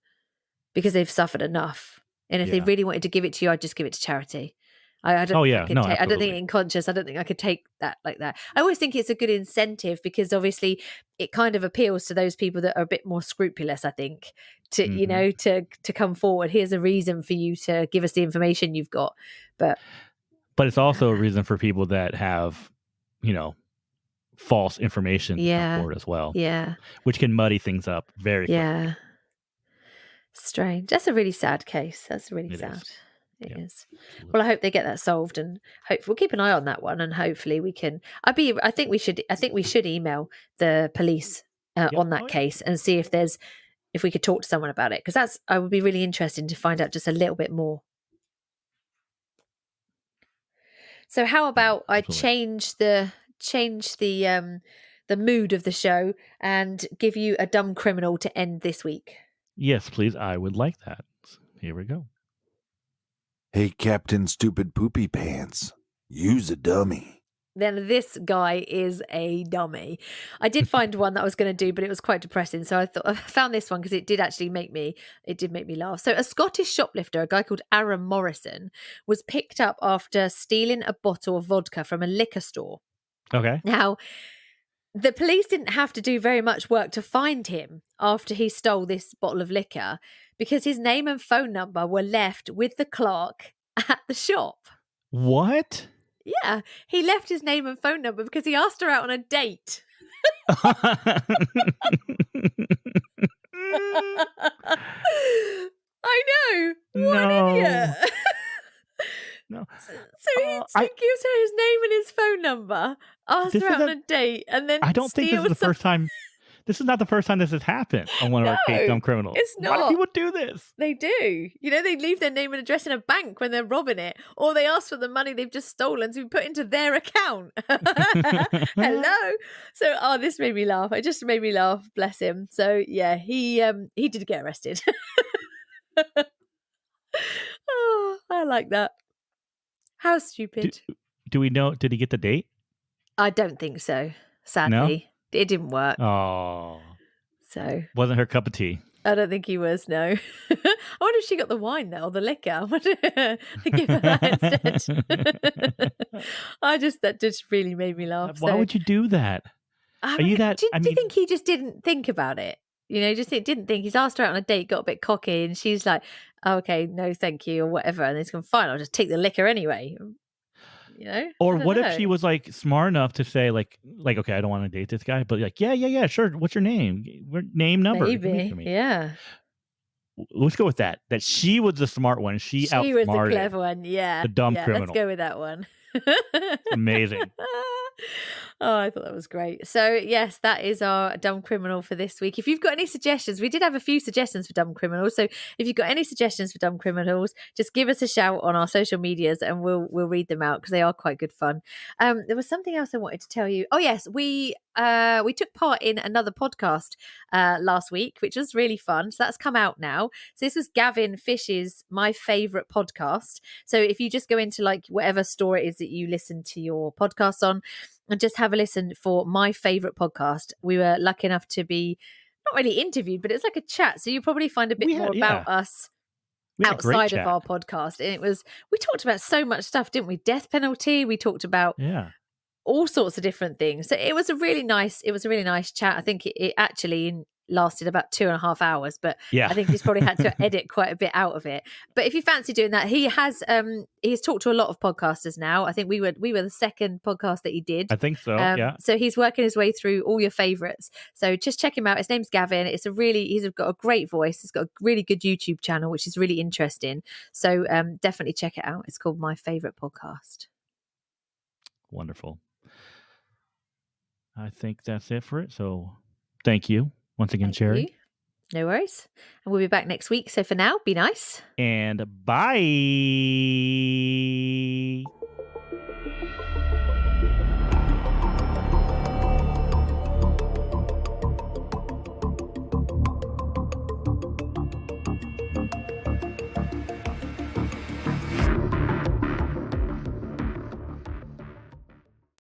because they've suffered enough. And if they really wanted to give it to you, I'd just give it to charity. I don't think in conscience, I don't think I could take that like that. I always think it's a good incentive, because obviously it kind of appeals to those people that are a bit more scrupulous, I think, to, to come forward. Here's a reason for you to give us the information you've got. But it's also a reason for people that have, false information to come forward as well. Yeah. Which can muddy things up very quickly. Strange. That's a really sad case. That's really sad. It is. Well, I hope they get that solved, and we'll keep an eye on that one, and hopefully we can. I think we should email the police on that case and see if we could talk to someone about it, because I would be really interested to find out just a little bit more. So how about I change the mood of the show and give you a dumb criminal to end this week? Yes, please. I would like that. Here we go. Hey, Captain Stupid Poopy Pants. You's a dummy. Then this guy is a dummy. I did find one that I was going to do, but it was quite depressing. So I found this one because it did make me laugh. So a Scottish shoplifter, a guy called Aaron Morrison, was picked up after stealing a bottle of vodka from a liquor store. Okay. Now, the police didn't have to do very much work to find him after he stole this bottle of liquor because his name and phone number were left with the clerk at the shop. What? Yeah, he left his name and phone number because he asked her out on a date. I know. What an idiot. No. So he gives her his name and his phone number, asked her out on a date, and then I don't think this is the first time. This is not the first time this has happened on one of our Cape Dumb Criminals. It's not. Why do people do this? They do. You know, they leave their name and address in a bank when they're robbing it, or they ask for the money they've just stolen to be put into their account. Hello. So, this made me laugh. It just made me laugh. Bless him. So, yeah, he did get arrested. Oh, I like that. How stupid. Do we know? Did he get the date? I don't think so. Sadly. No? It didn't work. Oh. So. Wasn't her cup of tea. I don't think he was, no. I wonder if she got the wine though, or the liquor. I wonder to give her that instead. That just really made me laugh. Why would you do that? Do you think he just didn't think about it? You know, didn't think. He's asked her out on a date, got a bit cocky, and she's like, oh, okay, no, thank you, or whatever. And he's going, fine, I'll just take the liquor anyway. You know? Or what if she was like smart enough to say like, okay, I don't want to date this guy, but like, yeah, sure. What's your name? Name, number. Maybe, yeah. Let's go with that. That she was the smart one. She was the clever one. Yeah. The dumb criminal. Let's go with that one. Amazing. Oh, I thought that was great. So, yes, that is our dumb criminal for this week. If you've got any suggestions, we did have a few suggestions for dumb criminals. So, if you've got any suggestions for dumb criminals, just give us a shout on our social medias and we'll read them out because they are quite good fun. There was something else I wanted to tell you. Oh, yes, we took part in another podcast last week, which was really fun. So that's come out now. So this was Gavin Fish's My Favorite Podcast. So if you just go into like whatever store it is that you listen to your podcasts on and just have a listen for My Favorite Podcast. We were lucky enough to be not really interviewed, but it's like a chat. So you probably find a bit more about us outside of our podcast. And we talked about so much stuff, didn't we? Death penalty. We talked about all sorts of different things. So it was a really nice chat. I think it actually lasted about 2.5 hours, but I think he's probably had to edit quite a bit out of it. But if you fancy doing that, he's talked to a lot of podcasters now. I think we were the second podcast that he did. I think so. So he's working his way through all your favorites. So just check him out. His name's Gavin. He's got a great voice. He's got a really good YouTube channel, which is really interesting. So definitely check it out. It's called My Favorite Podcast. Wonderful. I think that's it for it. So thank you once again, Sherry. No worries. And we'll be back next week. So for now, be nice. And bye.